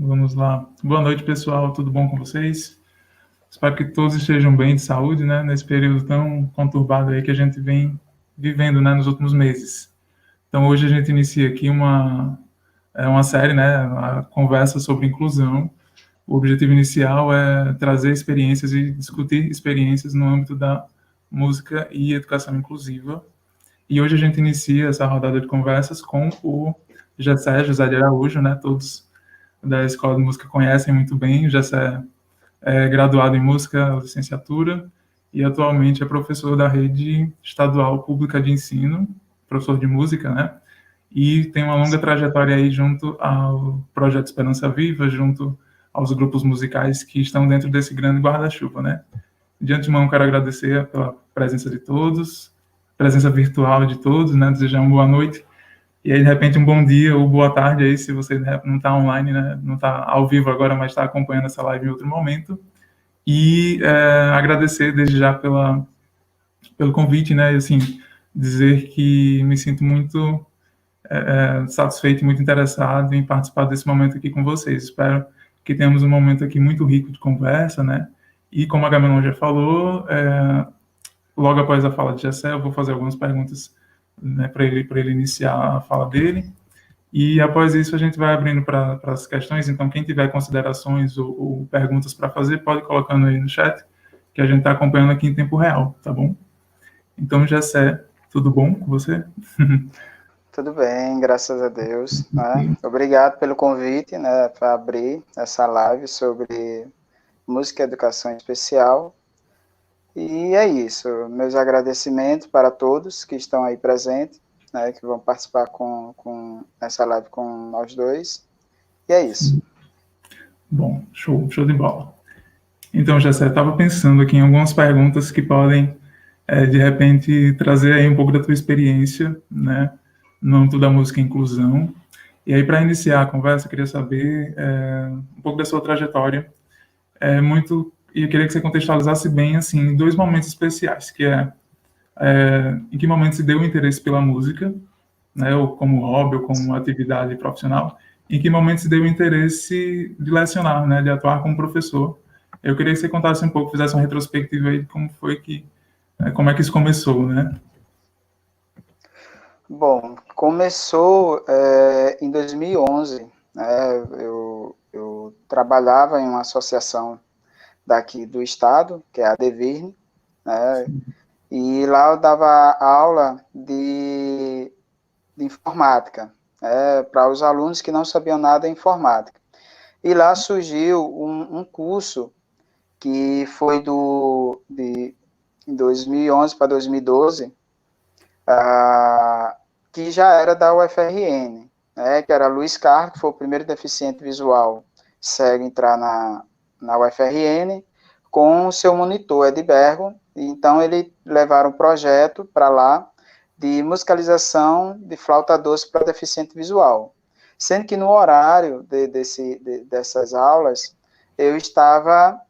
Vamos lá. Boa noite, pessoal. Tudo bom com vocês? Espero que todos estejam bem de saúde, né? Nesse período tão conturbado aí que a gente vem vivendo, né? Nos últimos meses. Então, hoje a gente inicia aqui uma série, né? A conversa sobre inclusão. O objetivo inicial é trazer experiências e discutir experiências no âmbito da música e educação inclusiva. E hoje a gente inicia essa rodada de conversas com o José de Araújo, né? Todos da Escola de Música conhecem muito bem. O José é graduado em música, licenciatura, e atualmente é professor da rede estadual pública de ensino, professor de música, né? E tem uma longa trajetória aí junto ao Projeto Esperança Viva, junto aos grupos musicais que estão dentro desse grande guarda-chuva, né? De antemão, quero agradecer pela presença de todos, presença virtual de todos, né? Desejar uma boa noite e aí, de repente, um bom dia ou boa tarde aí, se você não está online, né? Não está ao vivo agora, mas está acompanhando essa live em outro momento. E agradecer desde já pelo convite, né? E, assim, dizer que me sinto muito satisfeito e muito interessado em participar desse momento aqui com vocês. Espero que tenhamos um momento aqui muito rico de conversa, né? E como a Gamenon já falou, logo após a fala de Gessé, eu vou fazer algumas perguntas, né, para ele iniciar a fala dele. E após isso a gente vai abrindo para as questões. Então, quem tiver considerações ou perguntas para fazer, pode ir colocando aí no chat, que a gente está acompanhando aqui em tempo real, tá bom? Então, Gessé, tudo bom com você? Tudo bem, graças a Deus. Né? Obrigado pelo convite, né, para abrir essa live sobre música e educação especial. E é isso. Meus agradecimentos para todos que estão aí presentes, né, que vão participar com essa live com nós dois. E é isso. Bom, show de bola. Então, Gessé, estava pensando aqui em algumas perguntas que podem, de repente, trazer aí um pouco da tua experiência, né, no âmbito da música e inclusão. E aí, para iniciar a conversa, eu queria saber um pouco da sua trajetória. E eu queria que você contextualizasse bem, assim, dois momentos especiais, que em que momento se deu o interesse pela música, né, ou como hobby, ou como atividade profissional, em que momento se deu o interesse de lecionar, né, de atuar como professor. Eu queria que você contasse um pouco, fizesse uma retrospectiva aí de como foi como é que isso começou, né? Bom, começou em 2011. Né, eu trabalhava em uma associação daqui do estado, que é a Devirne, né, e lá eu dava aula de informática, para os alunos que não sabiam nada de informática. E lá surgiu um curso que foi de 2011 para 2012, que já era da UFRN, né, que era Luiz Carlos, que foi o primeiro deficiente visual cego entrar na UFRN, com o seu monitor, Edbergo. Então, eles levaram um projeto para lá de musicalização de flauta doce para deficiente visual. Sendo que no horário dessas aulas, eu estava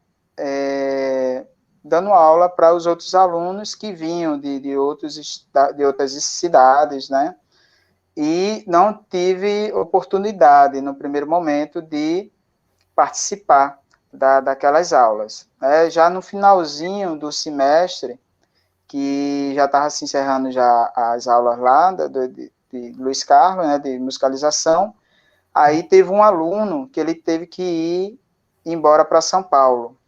dando aula para os outros alunos que vinham de outras cidades, né? E não tive oportunidade, no primeiro momento, de participar daquelas aulas. Já no finalzinho do semestre, que já estava se encerrando já as aulas lá de Luiz Carlos, né, de musicalização, aí teve um aluno que ele teve que ir embora para São Paulo,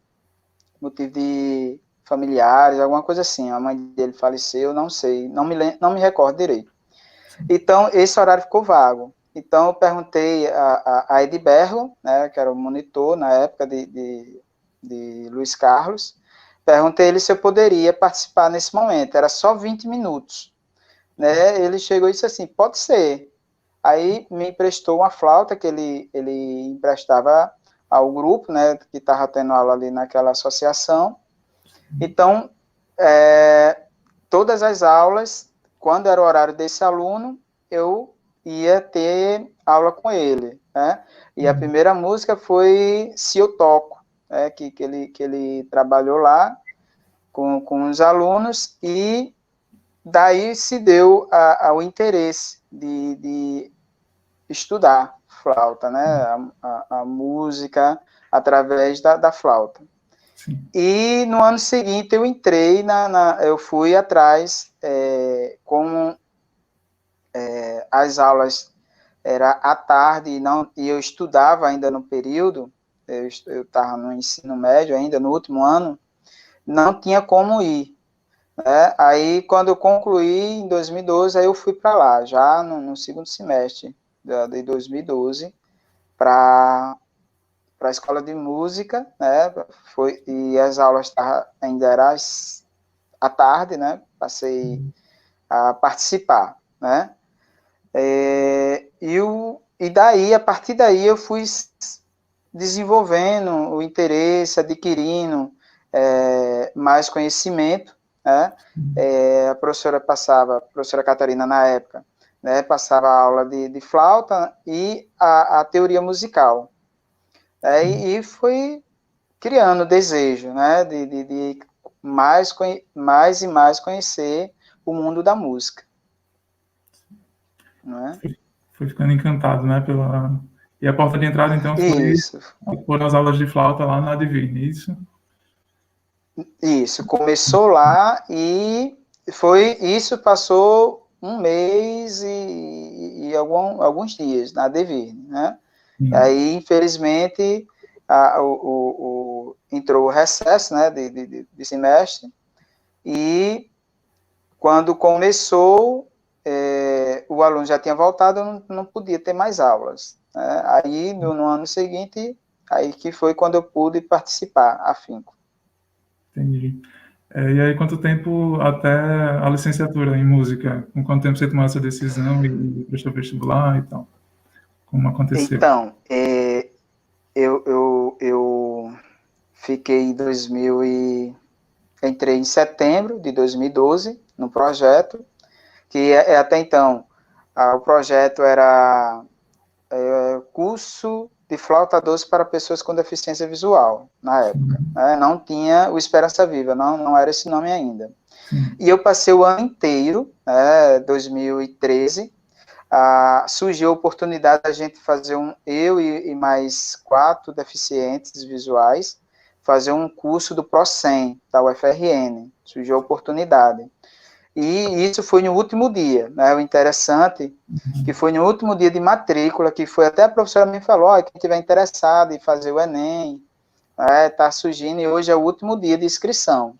motivo de familiares, alguma coisa assim, a mãe dele faleceu, não sei, não me recordo direito. Então, esse horário ficou vago. Então, eu perguntei a Edbergo, né, que era o monitor na época de Luiz Carlos, perguntei ele se eu poderia participar nesse momento, era só 20 minutos. Né? Ele chegou e disse assim, pode ser. Aí me emprestou uma flauta que ele emprestava ao grupo, né, que estava tendo aula ali naquela associação. Então, todas as aulas, quando era o horário desse aluno, eu ia ter aula com ele, né? E a primeira música foi Se Eu Toco, né? que ele trabalhou lá com os alunos, e daí se deu ao interesse de estudar. flauta, né? A música através da flauta. Sim. E no ano seguinte eu entrei eu fui atrás, como as aulas era à tarde e eu estudava ainda no período, eu estava no ensino médio ainda, no último ano, não tinha como ir. Né? Aí, quando eu concluí, em 2012, aí eu fui para lá, já no segundo semestre de 2012, para a escola de música, né? E as aulas ainda eram à tarde, né? Passei a participar, né? E daí, a partir daí, eu fui desenvolvendo o interesse, adquirindo mais conhecimento, né? A professora Catarina na época, né, passava a aula de flauta e a teoria musical. E fui criando o desejo, né, de mais e mais conhecer o mundo da música. Né? Foi ficando encantado, né, E a porta de entrada, então, Isso. foi as aulas de flauta lá na Divine, isso? Isso, começou lá e isso passou um mês e alguns dias na Divine, né? Aí, infelizmente, entrou o recesso, né, de semestre, e quando começou, o aluno já tinha voltado, eu não podia ter mais aulas. Né? Aí, no ano seguinte, aí que foi quando eu pude participar, afinco. Entendi. E aí, quanto tempo até a licenciatura em música? Com quanto tempo você tomou essa decisão e prestou vestibular e tal? Como aconteceu? Então, eu fiquei em entrei em setembro de 2012 no projeto, que até então o projeto era curso de flauta doce para pessoas com deficiência visual, na época. Né? Não tinha o Esperança Viva, não era esse nome ainda. E eu passei o ano inteiro, 2013, surgiu a oportunidade da gente fazer eu e mais 4 deficientes visuais, fazer um curso do ProSem, da UFRN. Surgiu a oportunidade. E isso foi no último dia, né? O interessante que foi no último dia de matrícula, que foi até a professora me falou, quem estiver interessado em fazer o Enem, tá surgindo, e hoje é o último dia de inscrição.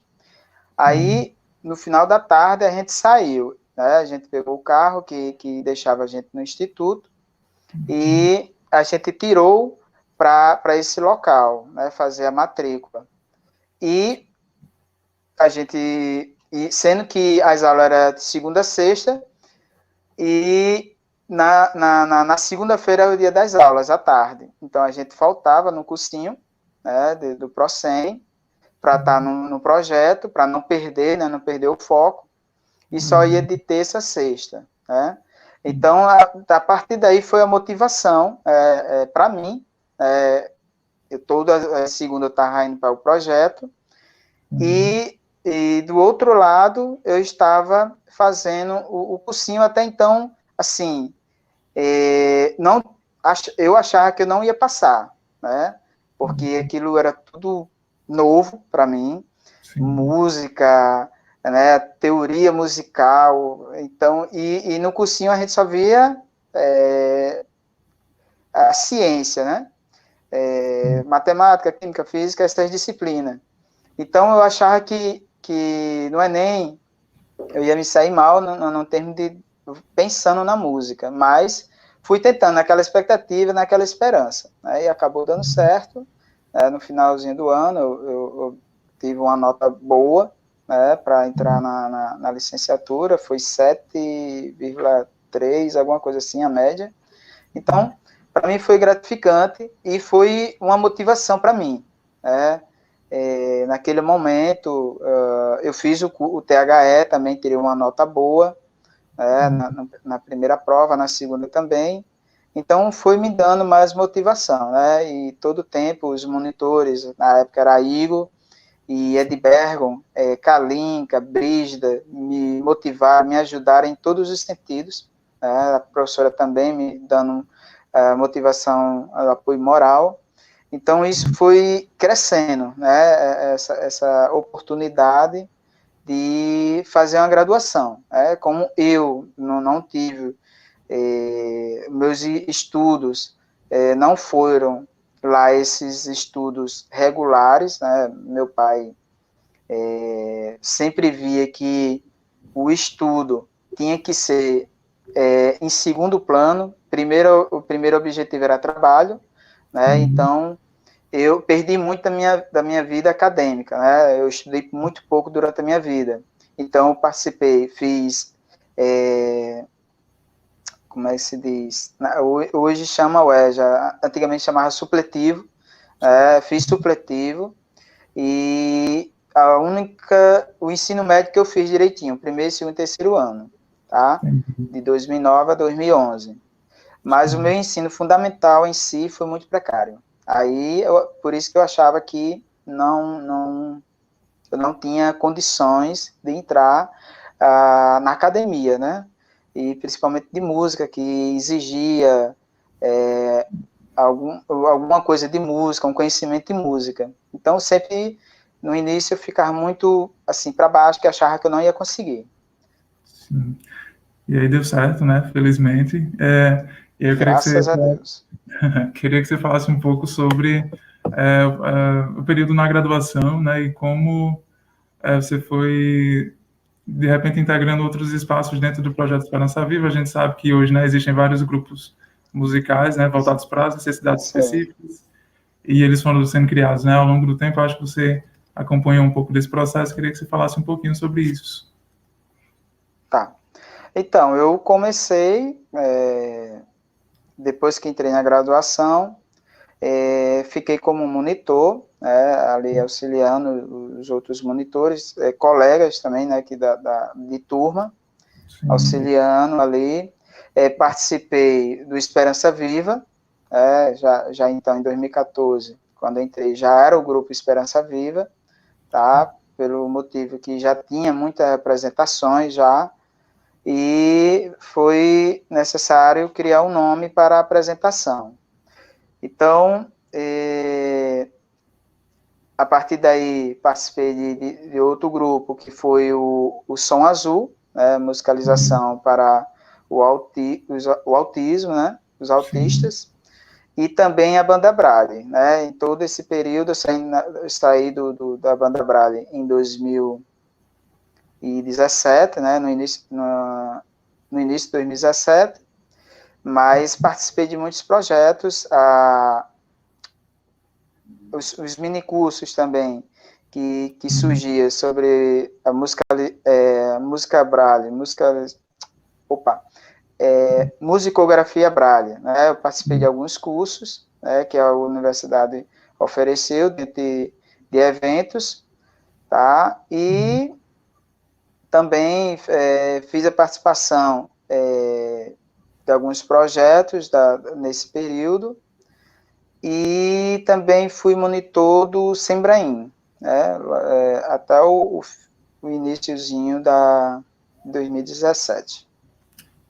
Aí, no final da tarde, a gente saiu, né? A gente pegou o carro que deixava a gente no instituto, e a gente tirou para esse local, né? Fazer a matrícula. E a gente... sendo que as aulas eram de segunda a sexta, e na segunda-feira é o dia das aulas, à tarde. Então, a gente faltava no cursinho, né, do ProSem, para estar no projeto, para não perder, né, não perder o foco, e só ia de terça a sexta. Né? Então, a partir daí foi a motivação para mim. Toda segunda eu estava indo para o projeto, e do outro lado, eu estava fazendo o cursinho até então, assim, eu achava que eu não ia passar, né? Porque aquilo era tudo novo para mim, música, né? Teoria musical, então, e no cursinho a gente só via a ciência, né? Matemática, química, física, essas disciplinas. Então, eu achava que no Enem eu ia me sair mal no termo de pensando na música, mas fui tentando naquela expectativa, naquela esperança. Né? E acabou dando certo. No finalzinho do ano, eu tive uma nota boa, né, para entrar na licenciatura, foi 7,3, alguma coisa assim, a média. Então, para mim foi gratificante e foi uma motivação para mim. Né? Naquele momento, eu fiz o THE, também tirei uma nota boa, na primeira prova, na segunda também. Então, foi me dando mais motivação, né? E todo tempo, os monitores, na época era Igor e Edbergon, Kalinka, Brígida, me motivaram, me ajudaram em todos os sentidos. Né? A professora também me dando motivação, apoio moral. Então, isso foi crescendo, né, essa oportunidade de fazer uma graduação. Como eu não tive, meus estudos não foram lá esses estudos regulares, né, meu pai sempre via que o estudo tinha que ser em segundo plano. O primeiro objetivo era trabalho, né? Então, eu perdi muito da minha vida acadêmica, né? Eu estudei muito pouco durante a minha vida. Então, eu participei, fiz, como é que se diz? Hoje chama UEJA, antigamente chamava supletivo, fiz supletivo, e o ensino médio que eu fiz direitinho, primeiro, segundo e terceiro ano, tá? De 2009 a 2011. Mas o meu ensino fundamental em si foi muito precário. Aí, por isso que eu achava que eu não tinha condições de entrar na academia, né? E principalmente de música, que exigia alguma coisa de música, um conhecimento de música. Então, sempre, no início, eu ficava muito, assim, para baixo, que achava que eu não ia conseguir. Sim. E aí deu certo, né? Felizmente. E aí eu Graças a Deus. queria que você falasse um pouco sobre o período na graduação, né? E como você foi, de repente, integrando outros espaços dentro do projeto Esperança Viva. A gente sabe que hoje, né, existem vários grupos musicais, né, voltados para as necessidades Sim. específicas, e eles foram sendo criados, né, ao longo do tempo. Eu acho que você acompanhou um pouco desse processo. Queria que você falasse um pouquinho sobre isso. Tá. Então, eu comecei, depois que entrei na graduação, fiquei como monitor, né, ali auxiliando os outros monitores, colegas também, né, de turma, Sim. auxiliando ali. Participei do Esperança Viva, já então em 2014, quando entrei, já era o grupo Esperança Viva, tá? Pelo motivo que já tinha muitas representações já, e foi necessário criar um nome para a apresentação. Então, a partir daí, participei de outro grupo, que foi o Som Azul, né, musicalização para o autismo, né, os autistas, e também a Banda Braille. Né, em todo esse período, eu saí da Banda Braille em 2017, né, no início de 2017, mas participei de muitos projetos, os minicursos também, que surgia sobre a música Braille, musicografia Braille, né? Eu participei de alguns cursos, né, que a universidade ofereceu, de eventos, tá? E também fiz a participação de alguns projetos nesse período, e também fui monitor do Sembraim, né, até o iniciozinho da 2017.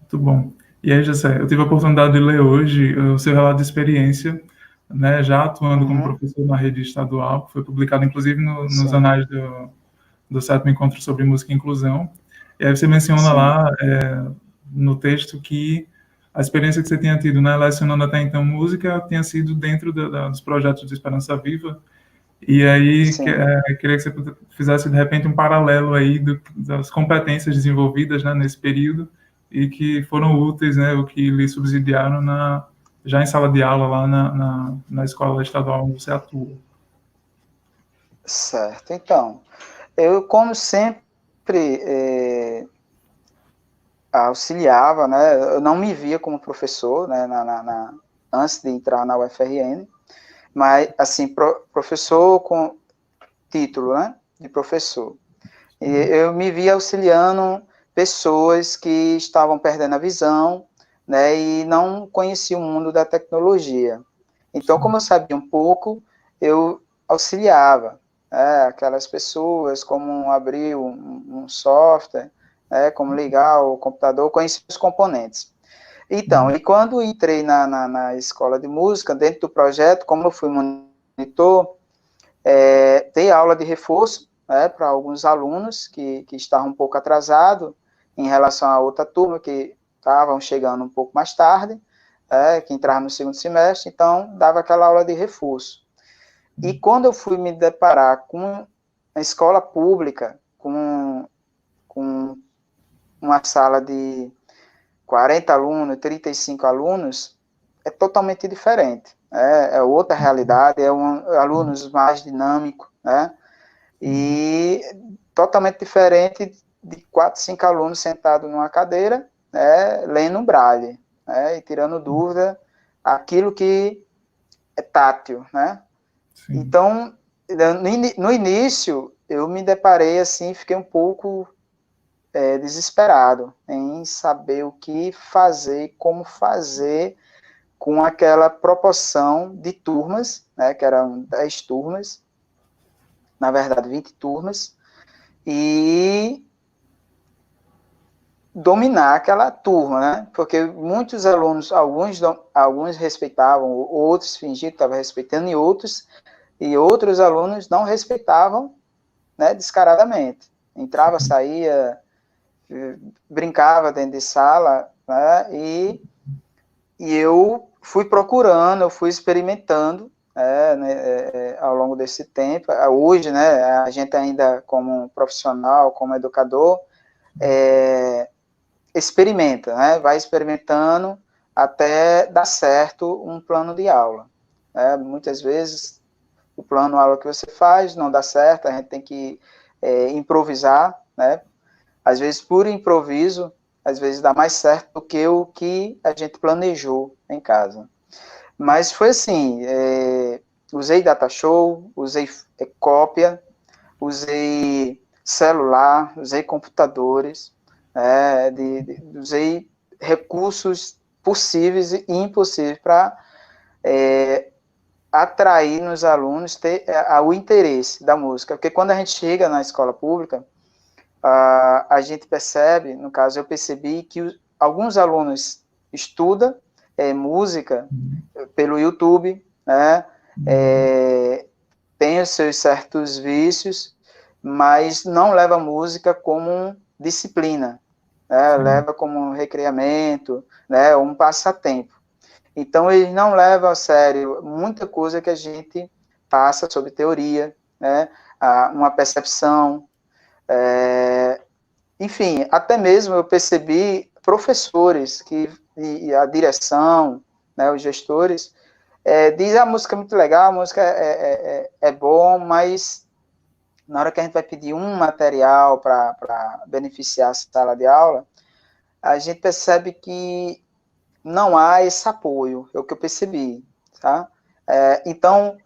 Muito bom. E aí, Jessé, eu tive a oportunidade de ler hoje o seu relato de experiência, né, já atuando como professor na rede estadual, foi publicado inclusive nos anais do 7º Encontro sobre Música e Inclusão. E aí você menciona lá no texto que a experiência que você tinha tido, né, lecionando até então música, tinha sido dentro dos projetos de Esperança Viva. E aí queria que você fizesse, de repente, um paralelo aí das competências desenvolvidas, né, nesse período e que foram úteis, né, o que lhe subsidiaram já em sala de aula lá na escola estadual onde você atua. Certo. Então, eu, como sempre, auxiliava, né? Eu não me via como professor, né? Antes de entrar na UFRN, mas, assim, professor com título, né? De professor. E eu me via auxiliando pessoas que estavam perdendo a visão, né? E não conheciam o mundo da tecnologia. Então, como eu sabia um pouco, eu auxiliava, aquelas pessoas, como abrir um software, como ligar o computador, conhecer os componentes. Então, e quando entrei na escola de música, dentro do projeto, como eu fui monitor, dei aula de reforço, né, para alguns alunos que estavam um pouco atrasados em relação à outra turma, que estavam chegando um pouco mais tarde, que entravam no segundo semestre, então dava aquela aula de reforço. E quando eu fui me deparar com a escola pública, com uma sala de 40 alunos, 35 alunos, é totalmente diferente. É outra realidade, alunos mais dinâmicos, né? E totalmente diferente de 4, 5 alunos sentados numa cadeira, né, lendo um braille, né, e tirando dúvida, aquilo que é tátil, né? Sim. Então, no início, eu me deparei assim, fiquei um pouco desesperado em saber o que fazer, como fazer com aquela proporção de turmas, né, que eram 10 turmas, na verdade 20 turmas, e dominar aquela turma, né? Porque muitos alunos, alguns respeitavam, outros fingiam que estavam respeitando, e outros alunos não respeitavam, né, descaradamente. Entrava, saía, brincava dentro de sala, né, e eu fui procurando, eu fui experimentando, ao longo desse tempo. Hoje, né, a gente ainda como profissional, como educador, experimenta, né, vai experimentando até dar certo um plano de aula. Muitas vezes o plano de aula que você faz não dá certo, a gente tem que improvisar, né? Às vezes, por improviso, às vezes dá mais certo do que o que a gente planejou em casa. Mas foi assim, usei Datashow, usei cópia, usei celular, usei computadores, usei recursos possíveis e impossíveis para atrair nos alunos o interesse da música. Porque quando a gente chega na escola pública, a gente percebe, no caso eu percebi, que alguns alunos estudam música pelo YouTube, né, tem os seus certos vícios, mas não leva a música como disciplina, né, leva como um recreamento, né, um passatempo. Então, eles não levam a sério muita coisa que a gente passa sobre teoria, né, uma percepção, enfim, até mesmo eu percebi professores e a direção, né, os gestores, diz a música é muito legal, a música é bom, mas na hora que a gente vai pedir um material para beneficiar a sala de aula, a gente percebe que não há esse apoio, é o que eu percebi, tá? Então,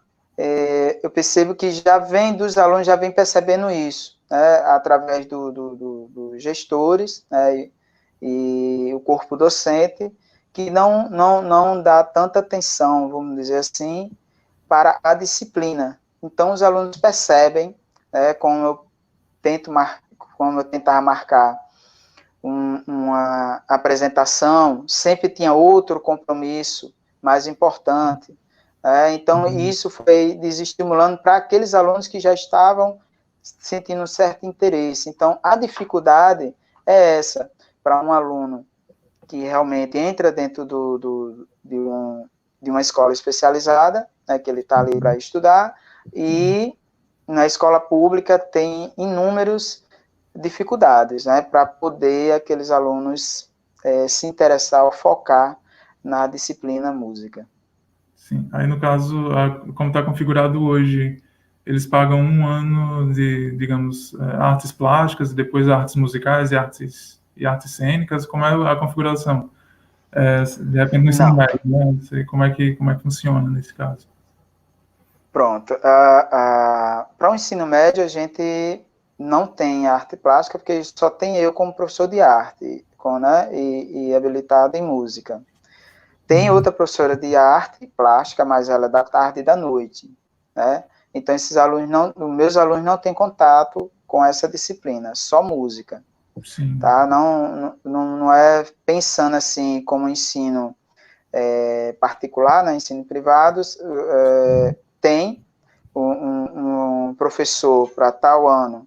eu percebo que já vem dos alunos, já vem percebendo isso, né, através dos gestores, né, e o corpo docente, que não dá tanta atenção, vamos dizer assim, para a disciplina. Então, os alunos percebem, como eu tentava marcar uma apresentação, sempre tinha outro compromisso mais importante. Então, isso foi desestimulando para aqueles alunos que já estavam sentindo um certo interesse. Então, a dificuldade é essa, para um aluno que realmente entra dentro de uma escola especializada, né, que ele está ali para estudar, e na escola pública tem inúmeros dificuldades, né, para poder aqueles alunos se interessar ou focar na disciplina música. Sim. Aí, no caso, como está configurado hoje, eles pagam um ano de, digamos, artes plásticas, depois artes musicais e artes cênicas. Como é a configuração? De repente, no ensino Não. médio, né? Não sei como é que funciona nesse caso. Pronto. Para o ensino médio, a gente não tem arte plástica, porque só tem eu como professor de arte, né, e habilitado em música. Tem outra professora de arte plástica, mas ela é da tarde e da noite, né? Então, os meus alunos não têm contato com essa disciplina, só música. Sim. Tá? Não é pensando assim como ensino particular, né? Ensino privado, tem um professor para tal ano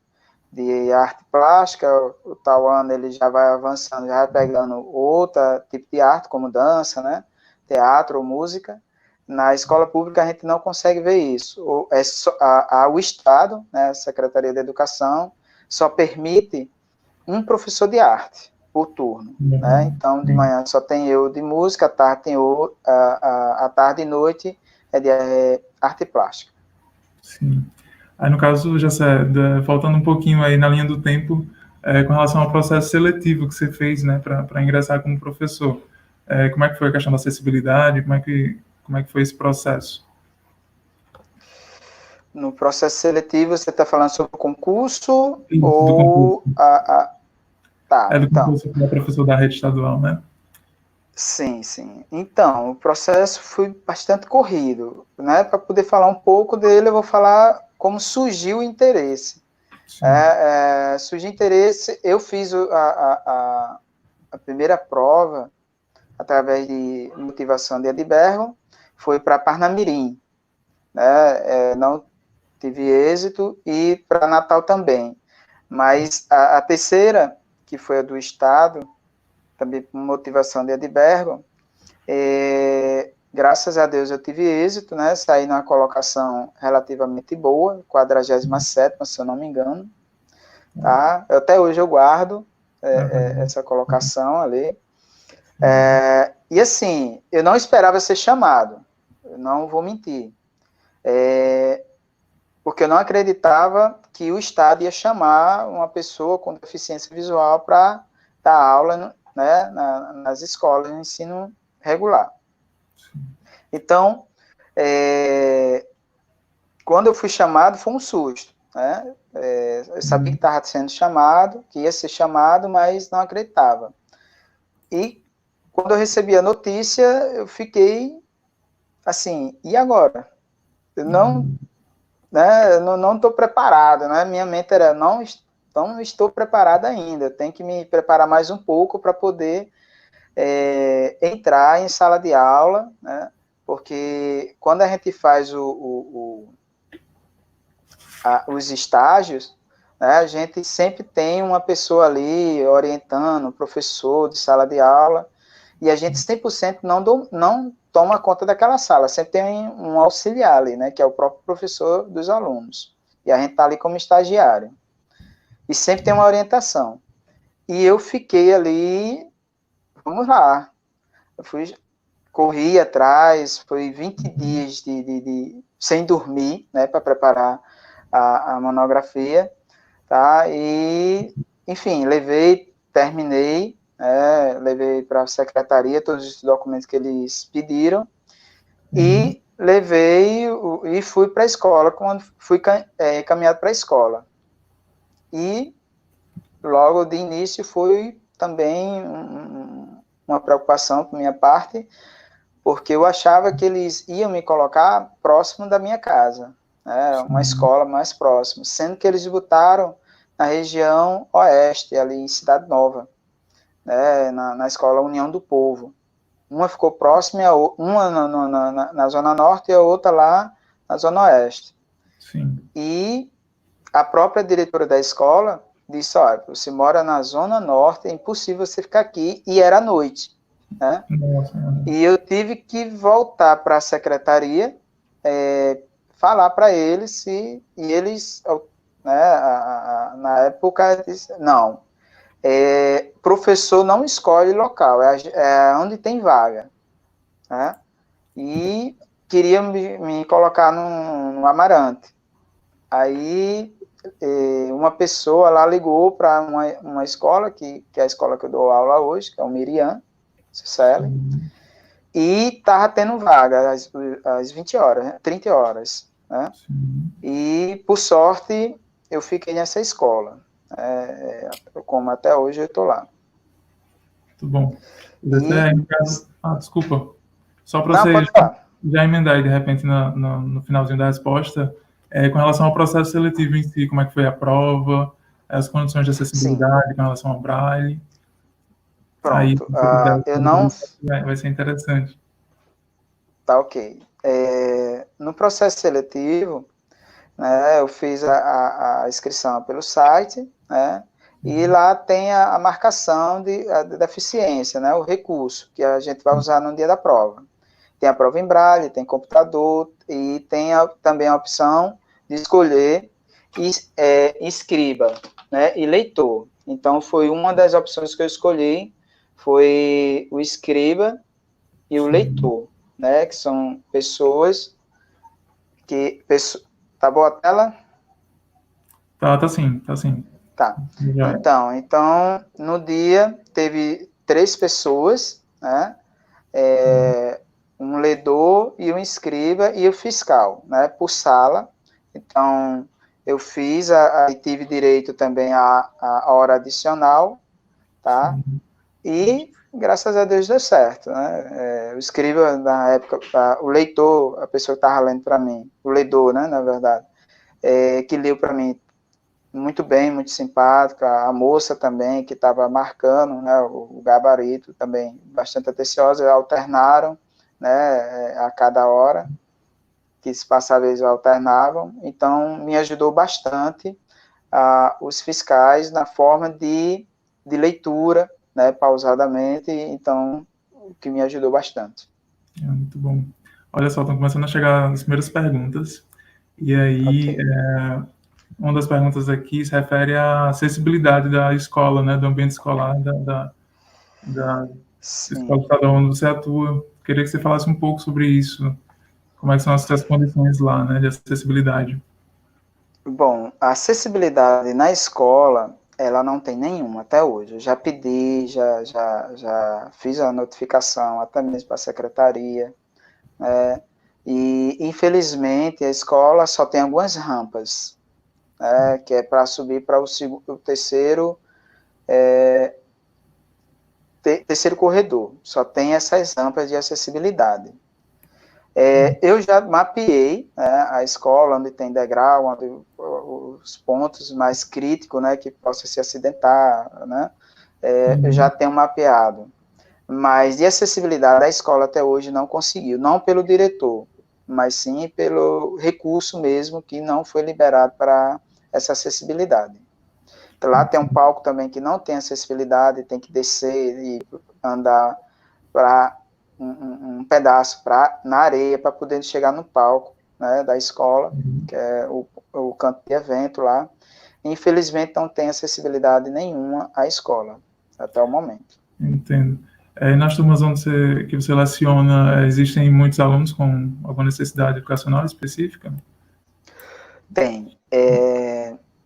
de arte plástica, o tal ano ele já vai avançando, já vai pegando outro tipo de arte, como dança, né? Teatro ou música. Na escola pública a gente não consegue ver isso. O Estado, né, a Secretaria da Educação, só permite um professor de arte por turno. Né? Então, de manhã só tem eu de música, à tarde tem eu, à tarde e noite é de arte plástica. Sim. Aí, no caso, já faltando um pouquinho aí na linha do tempo, com relação ao processo seletivo que você fez, né, para ingressar como professor, como é que foi a questão da acessibilidade? Como é que foi esse processo? No processo seletivo, você está falando sobre o concurso Isso, do concurso. ou Tá, Do então. concurso para professor da rede estadual, né? Sim, sim. Então, o processo foi bastante corrido, né? Para poder falar um pouco dele, eu vou falar como surgiu o interesse. Surgiu interesse, eu fiz a primeira prova através de motivação de Edbergo, foi para Parnamirim, né? Não tive êxito, e para Natal também. Mas a terceira, que foi a do Estado, também por motivação de Edbergo, graças a Deus eu tive êxito, né? Saí numa colocação relativamente boa, 47ª, se eu não me engano. Tá? Até hoje eu guardo essa colocação ali. E assim, eu não esperava ser chamado, eu não vou mentir. Porque eu não acreditava que o Estado ia chamar uma pessoa com deficiência visual para dar aula, né, nas escolas de ensino regular. Então, quando eu fui chamado, foi um susto. Né? Eu sabia que estava sendo chamado, que ia ser chamado, mas não acreditava. E quando eu recebi a notícia, eu fiquei assim, e agora? Eu não estou preparado, né? Minha mente era, não estou preparado ainda, tenho que me preparar mais um pouco para poder entrar em sala de aula, né? Porque quando a gente faz os estágios, né, a gente sempre tem uma pessoa ali orientando, professor de sala de aula, e a gente 100% não toma conta daquela sala, sempre tem um auxiliar ali, né, que é o próprio professor dos alunos, e a gente está ali como estagiário, e sempre tem uma orientação. E eu fiquei ali, vamos lá, corri atrás, foi 20 dias sem dormir, né, para preparar a monografia, tá? E, enfim, terminei, levei para a secretaria todos os documentos que eles pediram, e e fui para a escola, quando fui caminhado para a escola. E logo de início foi também uma preocupação por minha parte, porque eu achava que eles iam me colocar próximo da minha casa, né, uma escola mais próxima, sendo que eles botaram na região oeste, ali em Cidade Nova, né, na escola União do Povo. Uma ficou próxima, uma na Zona Norte e a outra lá na Zona Oeste. Sim. E a própria diretora da escola disse, olha, você mora na Zona Norte, é impossível você ficar aqui, e era à noite. Né? E eu tive que voltar para a secretaria, falar para eles, e eles, né, na época, disse, não, professor não escolhe local, é onde tem vaga. Né? E queria me colocar no Amarante. Aí uma pessoa lá ligou para uma escola, que é a escola que eu dou aula hoje, que é o Miriam, Cicely, e estava tendo vaga às 20 horas, né? 30 horas. Né? E, por sorte, eu fiquei nessa escola. Como até hoje eu estou lá. Muito bom. Desculpa. Só para você já emendar aí, de repente, no finalzinho da resposta, com relação ao processo seletivo em si, como é que foi a prova, as condições de Sim, acessibilidade com relação ao Braille. Aí, pronto. se você puder Eu falar sobre não. isso, vai ser interessante. Tá ok. No processo seletivo, né, eu fiz a inscrição pelo site, né, e lá tem a marcação de deficiência, né, o recurso que a gente vai usar no dia da prova. Tem a prova em braille, tem computador e tem também a opção de escolher escriba, né, e leitor. Então, foi uma das opções que eu escolhi, foi o escriba e o Sim. leitor, né, que são pessoas que... Tá boa a tela? Tá sim, tá sim. Tá. Já é. Então, no dia, teve 3 pessoas, né, um ledor e um escriba e o fiscal, né, por sala. Então, eu fiz, e tive direito também a hora adicional, tá? Sim. E, graças a Deus, deu certo, né? O escriba, na época, o leitor, a pessoa que estava lendo para mim, o ledor, né, na verdade, que leu para mim muito bem, muito simpática, a moça também, que estava marcando, né, o gabarito também, bastante atenciosa, alternaram, né, a cada hora, que se passava eles alternavam, então me ajudou bastante os fiscais na forma de leitura, né, pausadamente, então, o que me ajudou bastante. É muito bom. Olha só, estão começando a chegar as primeiras perguntas. E aí, Ok. uma das perguntas aqui se refere à acessibilidade da escola, né, do ambiente escolar, da escola Sim. estadual onde você atua. Queria que você falasse um pouco sobre isso. Como é que são as condições lá, né, de acessibilidade? Bom, a acessibilidade na escola, ela não tem nenhuma até hoje. Eu já pedi, já fiz a notificação até mesmo para a secretaria, né? E, infelizmente, a escola só tem algumas rampas, né, que é para subir para o terceiro, terceiro corredor. Só tem essas rampas de acessibilidade. Eu já mapeei, né, a escola onde tem degrau, onde os pontos mais críticos, né, que possa se acidentar, né, eu já Sim, tenho mapeado. Mas de acessibilidade a escola até hoje não conseguiu, não pelo diretor, mas sim pelo recurso mesmo que não foi liberado para essa acessibilidade. Lá tem um palco também que não tem acessibilidade, tem que descer e andar para um pedaço na areia para poder chegar no palco, né, da escola, que é o campo de evento lá. Infelizmente não tem acessibilidade nenhuma à escola até o momento. entendo. Nas turmas que você leciona, existem muitos alunos com alguma necessidade educacional específica? Tem.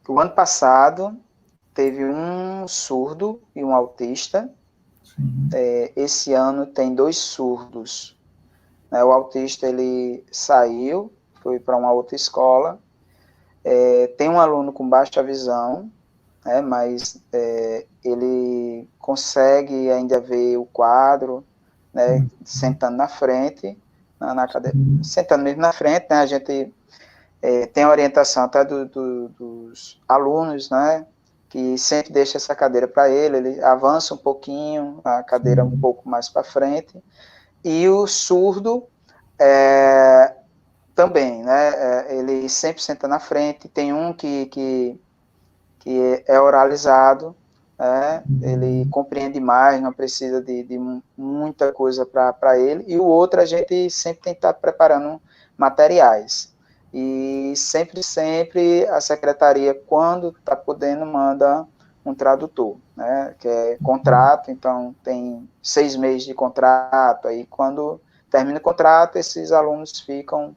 O ano passado teve um surdo e um autista. Sim. Esse ano tem 2 surdos. Né? O autista ele saiu, foi para uma outra escola. Tem um aluno com baixa visão, né? Mas ele consegue ainda ver o quadro, né? Sim. Sentando na frente, na cadeira, sentando mesmo na frente, né? A gente tem a orientação até dos alunos, né, que sempre deixa essa cadeira para ele avança um pouquinho, a cadeira um Sim. pouco mais para frente, e o surdo é, também, né, ele sempre senta na frente, tem um que é oralizado, né, ele compreende mais, não precisa de muita coisa para ele, e o outro a gente sempre tem que estar preparando materiais. E sempre a secretaria, quando está podendo, manda um tradutor, né, que é contrato, então tem 6 meses de contrato, aí quando termina o contrato, esses alunos ficam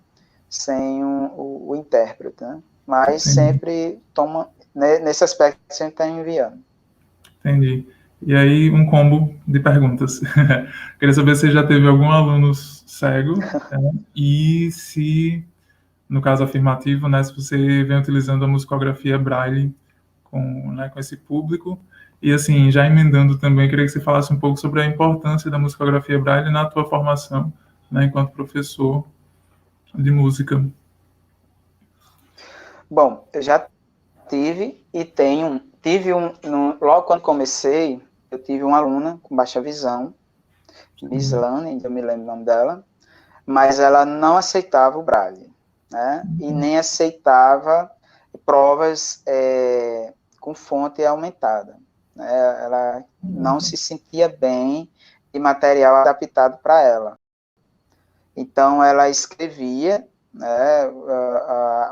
sem o intérprete, né, mas Entendi. sempre toma, né, nesse aspecto a gente está enviando. Entendi. E aí, um combo de perguntas. Queria saber se já teve algum aluno cego, né? E se, no caso afirmativo, né, se você vem utilizando a musicografia Braille com esse público. E assim, já emendando também, queria que você falasse um pouco sobre a importância da musicografia Braille na tua formação, né, enquanto professor de música. Bom, eu já tive e tenho logo quando comecei, eu tive uma aluna com baixa visão, Mislane, ainda me lembro o nome dela, mas ela não aceitava o Braille, né? E nem aceitava provas com fonte aumentada, né? Ela não se sentia bem de material adaptado para ela. Então, ela escrevia, né?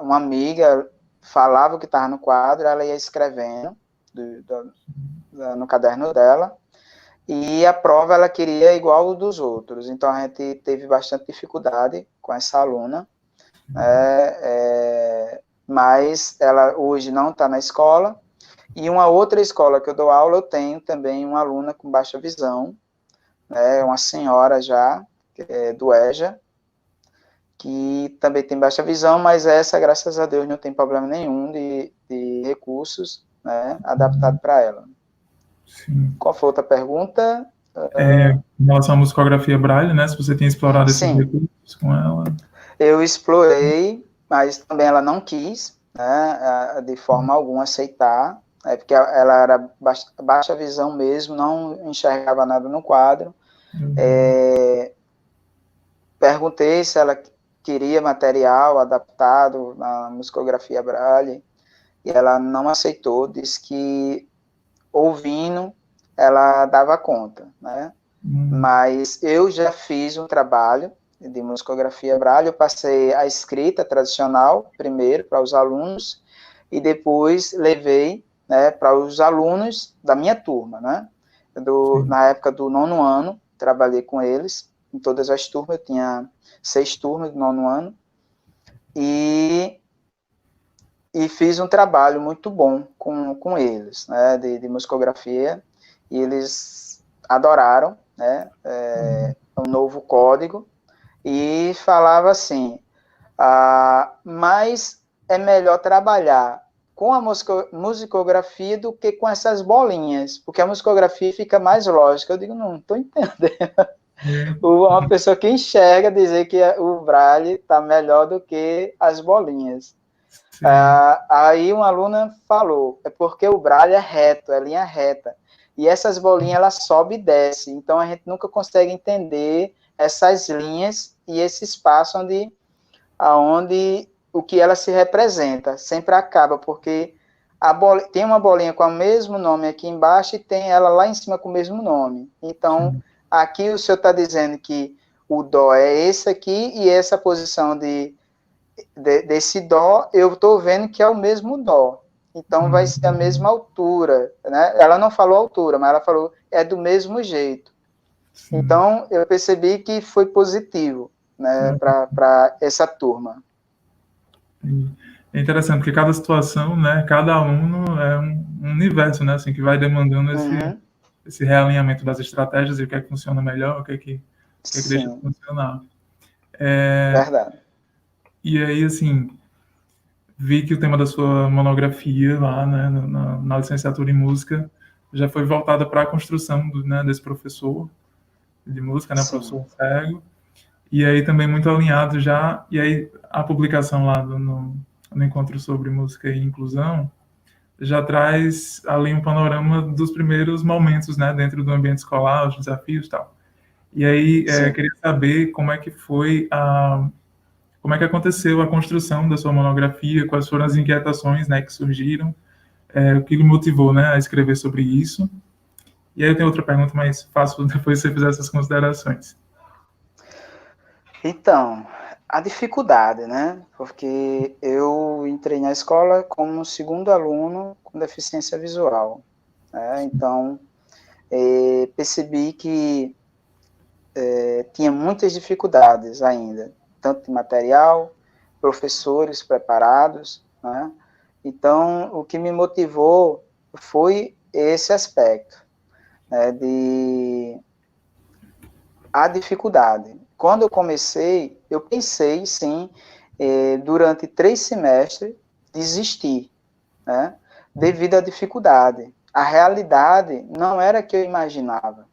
Uma amiga falava o que estava no quadro, ela ia escrevendo no caderno dela, e a prova ela queria igual o dos outros. Então, a gente teve bastante dificuldade com essa aluna, mas ela hoje não está na escola. E uma outra escola que eu dou aula, eu tenho também uma aluna com baixa visão, né, uma senhora já, do EJA, que também tem baixa visão, mas essa, graças a Deus, não tem problema nenhum de recursos, né, adaptado para ela. Sim. Qual foi a outra pergunta? Em relação à musicografia Braille, né, se você tem explorado esses Sim, recursos com ela. Eu explorei, mas também ela não quis, né, de forma alguma aceitar, porque ela era baixa visão mesmo, não enxergava nada no quadro. Perguntei se ela queria material adaptado na musicografia Braille, e ela não aceitou, disse que ouvindo ela dava conta, né? Mas eu já fiz um trabalho de musicografia Braille, eu passei a escrita tradicional primeiro para os alunos e depois levei, né, para os alunos da minha turma, né? Na época do 9º ano, trabalhei com eles, em todas as turmas, eu tinha 6 turmas do 9º ano, e fiz um trabalho muito bom com eles, né, de musicografia, e eles adoraram, né, o novo código, e falava assim, mas é melhor trabalhar com a musicografia do que com essas bolinhas, porque a musicografia fica mais lógica. Eu digo, não estou entendendo. Uma pessoa que enxerga dizer que o Braille está melhor do que as bolinhas. Aí uma aluna falou, é porque o Braille é reto, é linha reta, e essas bolinhas ela sobe e desce, então a gente nunca consegue entender essas linhas e esse espaço aonde o que ela se representa, sempre acaba, porque tem uma bolinha com o mesmo nome aqui embaixo e tem ela lá em cima com o mesmo nome. Então, aqui o senhor está dizendo que o dó é esse aqui e essa posição desse dó, eu estou vendo que é o mesmo dó. Então, vai ser a mesma altura, né? Ela não falou altura, mas ela falou é do mesmo jeito. Então, eu percebi que foi positivo, né, para essa turma. É interessante, porque cada situação, né, cada aluno é um universo, né, assim, que vai demandando esse realinhamento das estratégias e o que é que funciona melhor, o que é que deixa de funcionar. Verdade. E aí, assim, vi que o tema da sua monografia lá, né, na licenciatura em música, já foi voltada para a construção né, desse professor de música, né, professor cego, e aí também muito alinhado já, e aí a publicação lá no Encontro sobre Música e Inclusão já traz ali um panorama dos primeiros momentos, né, dentro do ambiente escolar, os desafios e tal. E aí, queria saber como é que foi como é que aconteceu a construção da sua monografia, quais foram as inquietações, né, que surgiram, o que lhe motivou, né, a escrever sobre isso. E aí eu tenho outra pergunta, mas faço depois que você fizer essas considerações. Então, a dificuldade, né? Porque eu entrei na escola como segundo aluno com deficiência visual, né? Então, percebi que tinha muitas dificuldades ainda, tanto de material, professores preparados, né? Então, o que me motivou foi esse aspecto, né, a dificuldade. Quando eu comecei, eu pensei, sim, durante 3 semestres, desistir, né, devido à dificuldade. A realidade não era a que eu imaginava,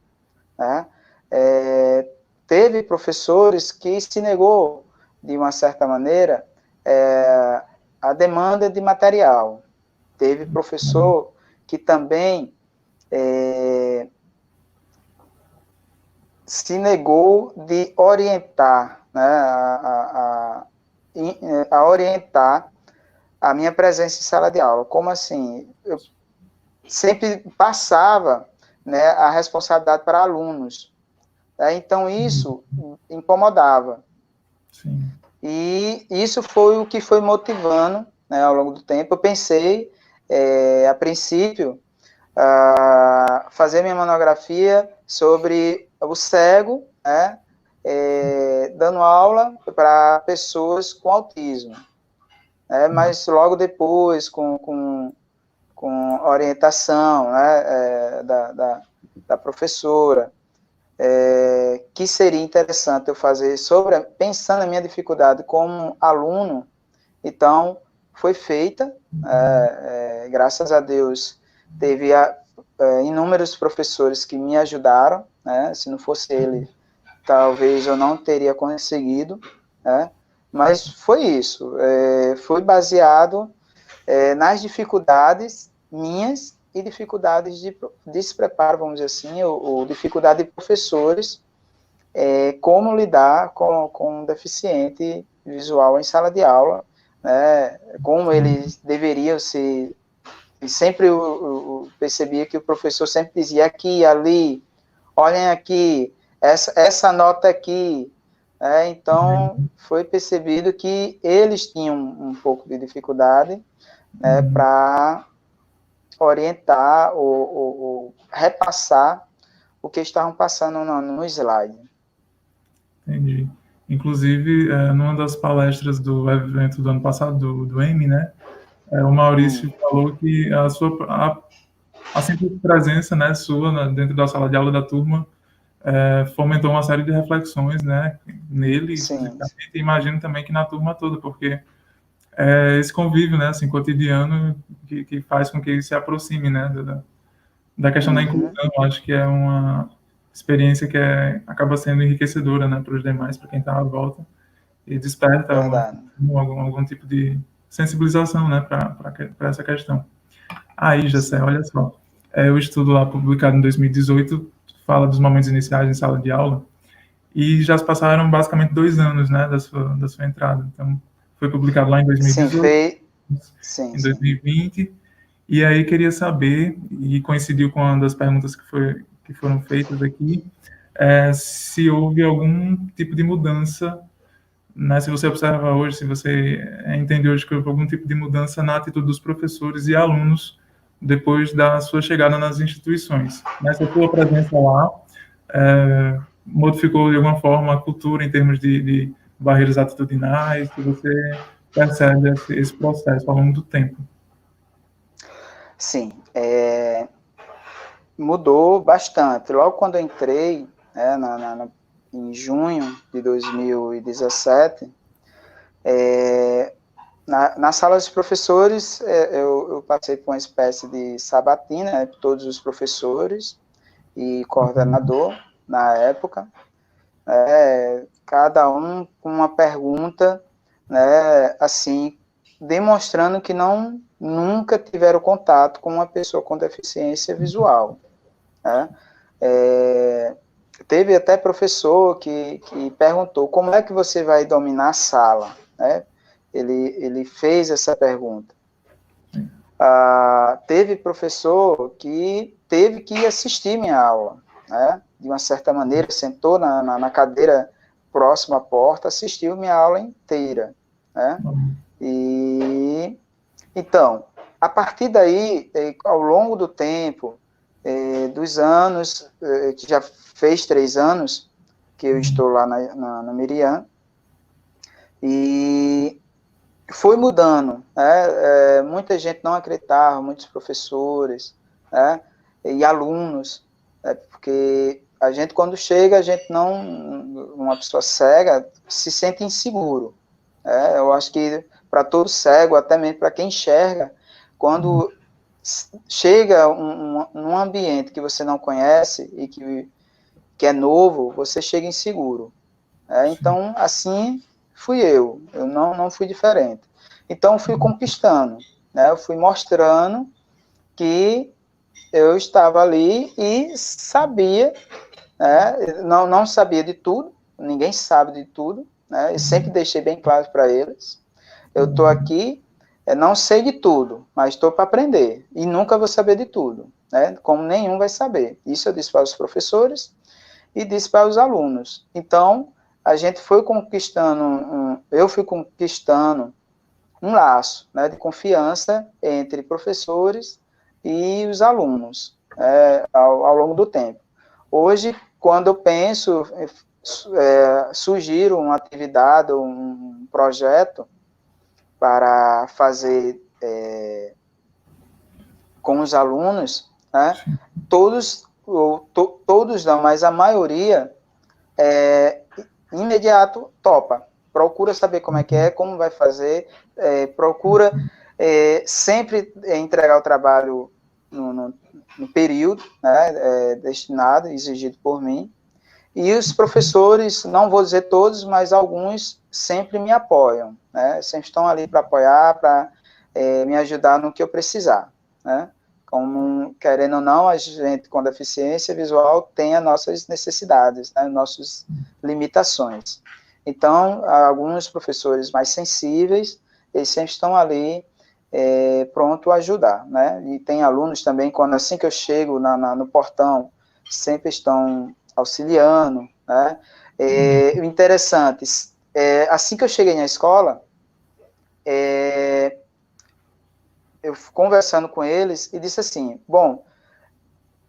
né? Teve professores que se negou, de uma certa maneira, a demanda de material. Teve professor que também se negou de orientar, né, a orientar a minha presença em sala de aula. Como assim? Eu sempre passava, né, a responsabilidade para alunos. Então, isso incomodava. Sim. E isso foi o que foi motivando, né, ao longo do tempo. Eu pensei, a princípio, fazer minha monografia sobre o cego, né, dando aula para pessoas com autismo. Mas logo depois, com orientação, né, da professora, que seria interessante eu fazer pensando na minha dificuldade como aluno, então foi feita, graças a Deus, teve inúmeros professores que me ajudaram, né, se não fosse ele, talvez eu não teria conseguido, né, mas foi isso, foi baseado nas dificuldades minhas e dificuldades de despreparo, vamos dizer assim, ou dificuldade de professores, como lidar com um deficiente visual em sala de aula, né, como eles deveriam ser. E sempre eu percebia que o professor sempre dizia aqui, ali, olhem aqui, essa nota aqui. Então, foi percebido que eles tinham um pouco de dificuldade, né, para orientar ou repassar o que estavam passando no slide. Entendi. Inclusive, numa das palestras do evento do ano passado, do EMI, né, o Maurício falou que a simples presença, né, sua dentro da sala de aula da turma fomentou uma série de reflexões, né, nele especificamente, e imagino também que na turma toda, porque esse convívio, né, assim, cotidiano que faz com que se aproxime, né, da questão da inclusão. Acho que é uma experiência que acaba sendo enriquecedora, né, para os demais, para quem está à volta, e desperta algum tipo de sensibilização, né, para essa questão. Aí, Jessé, olha só, o estudo lá publicado em 2018 fala dos momentos iniciais em sala de aula, e já se passaram basicamente 2 anos, né, da sua entrada. Então, foi publicado lá em 2018, em 2020, e aí queria saber, e coincidiu com uma das perguntas que foram feitas aqui, se houve algum tipo de mudança, né, se você observa hoje, se você entende hoje que houve algum tipo de mudança na atitude dos professores e alunos depois da sua chegada nas instituições. Nessa sua presença lá, modificou de alguma forma a cultura em termos de barreiras atitudinais, que você percebe esse processo ao longo do tempo? Sim, mudou bastante. Logo quando eu entrei, em junho de 2017, na sala dos professores, eu passei por uma espécie de sabatina, né, todos os professores e coordenador na época, cada um com uma pergunta, né, assim, demonstrando que nunca tiveram contato com uma pessoa com deficiência visual. Né? Teve até professor que perguntou, como é que você vai dominar a sala? Né? Ele fez essa pergunta. Teve professor que teve que assistir minha aula, né? De uma certa maneira, sentou na cadeira próxima à porta, assistiu minha aula inteira. Né? E, então, a partir daí, ao longo do tempo, dos anos, que já fez 3 anos que eu estou lá no Miriam, e foi mudando, né? Muita gente não acreditava, muitos professores, né? E alunos, né? Porque a gente, quando chega, uma pessoa cega se sente inseguro. Eu acho que para todo cego, até mesmo para quem enxerga, quando chega num ambiente que você não conhece e que é novo, você chega inseguro. Então, assim fui eu não fui diferente. Então, fui conquistando, né? Eu fui mostrando que eu estava ali e sabia, né, não sabia de tudo, ninguém sabe de tudo, né, eu sempre deixei bem claro para eles, eu estou aqui, não sei de tudo, mas estou para aprender, e nunca vou saber de tudo, né, como nenhum vai saber. Isso eu disse para os professores e disse para os alunos. Então, a gente foi conquistando, eu fui conquistando um laço, né, de confiança entre professores e os alunos, ao longo do tempo. Hoje, quando eu penso, sugiro uma atividade, um projeto para fazer com os alunos, né, todos não, mas a maioria, imediato topa. Procura saber como é que é, como vai fazer, procura sempre entregar o trabalho no período, né, destinado, exigido por mim. E os professores, não vou dizer todos, mas alguns sempre me apoiam, né, sempre estão ali para apoiar, para me ajudar no que eu precisar, né. Como, querendo ou não, a gente com deficiência visual tem as nossas necessidades, né, nossas limitações. Então, alguns professores mais sensíveis, eles sempre estão ali pronto a ajudar, né? E tem alunos também, quando assim que eu chego no portão, sempre estão auxiliando, né? O interessante, assim que eu cheguei na escola, eu conversando com eles e disse assim, bom,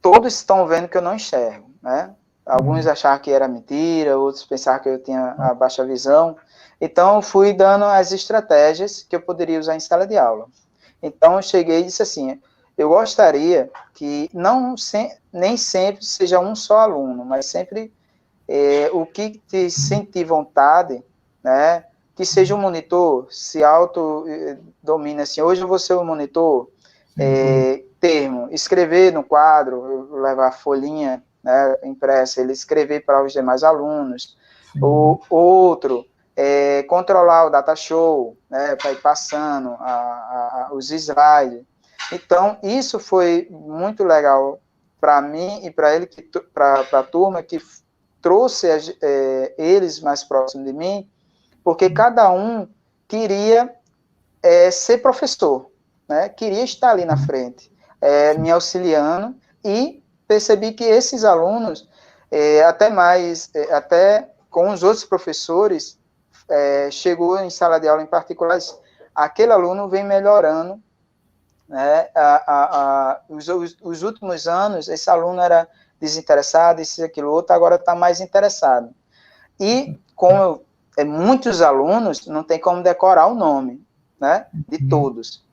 todos estão vendo que eu não enxergo, né? Alguns acharam que era mentira, outros pensaram que eu tinha a baixa visão. Então, eu fui dando as estratégias que eu poderia usar em sala de aula. Então, eu cheguei e disse assim, eu gostaria que nem sempre seja um só aluno, mas sempre o que te sentir vontade, né? Que seja um monitor, se auto-domina assim, hoje eu vou ser o monitor, termo, escrever no quadro, levar folhinha, né, impressa, ele escrever para os demais alunos. O outro, controlar o data show, né, para ir passando os slides. Então, isso foi muito legal para mim e para ele, para a turma, que trouxe eles mais próximos de mim, porque cada um queria ser professor, né? Queria estar ali na frente, me auxiliando, e percebi que esses alunos, até com os outros professores, chegou em sala de aula em particular, aquele aluno vem melhorando, né? Os últimos anos, esse aluno era desinteressado, isso e aquilo outro, agora está mais interessado. E como muitos alunos, não tem como decorar o nome, né, de todos.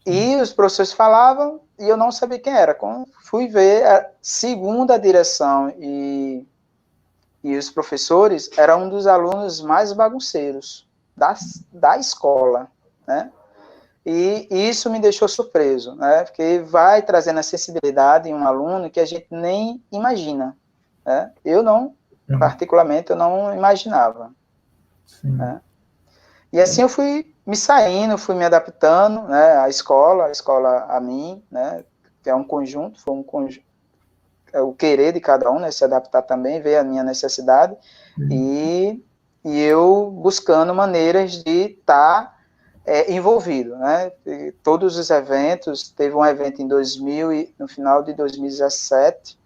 E os professores falavam e eu não sabia quem era. Quando fui ver, segundo a direção e os professores, era um dos alunos mais bagunceiros da escola, né? E isso me deixou surpreso, né? Porque vai trazendo a sensibilidade em um aluno que a gente nem imagina, né? Eu não, particularmente, eu não imaginava. Né? E assim eu fui me saindo, fui me adaptando, né, à escola a mim, né, que é um conjunto, foi um conjunto, o querer de cada um, né, se adaptar também, ver a minha necessidade, e eu buscando maneiras de estar envolvido, né, e todos os eventos, teve um evento em no final de 2017,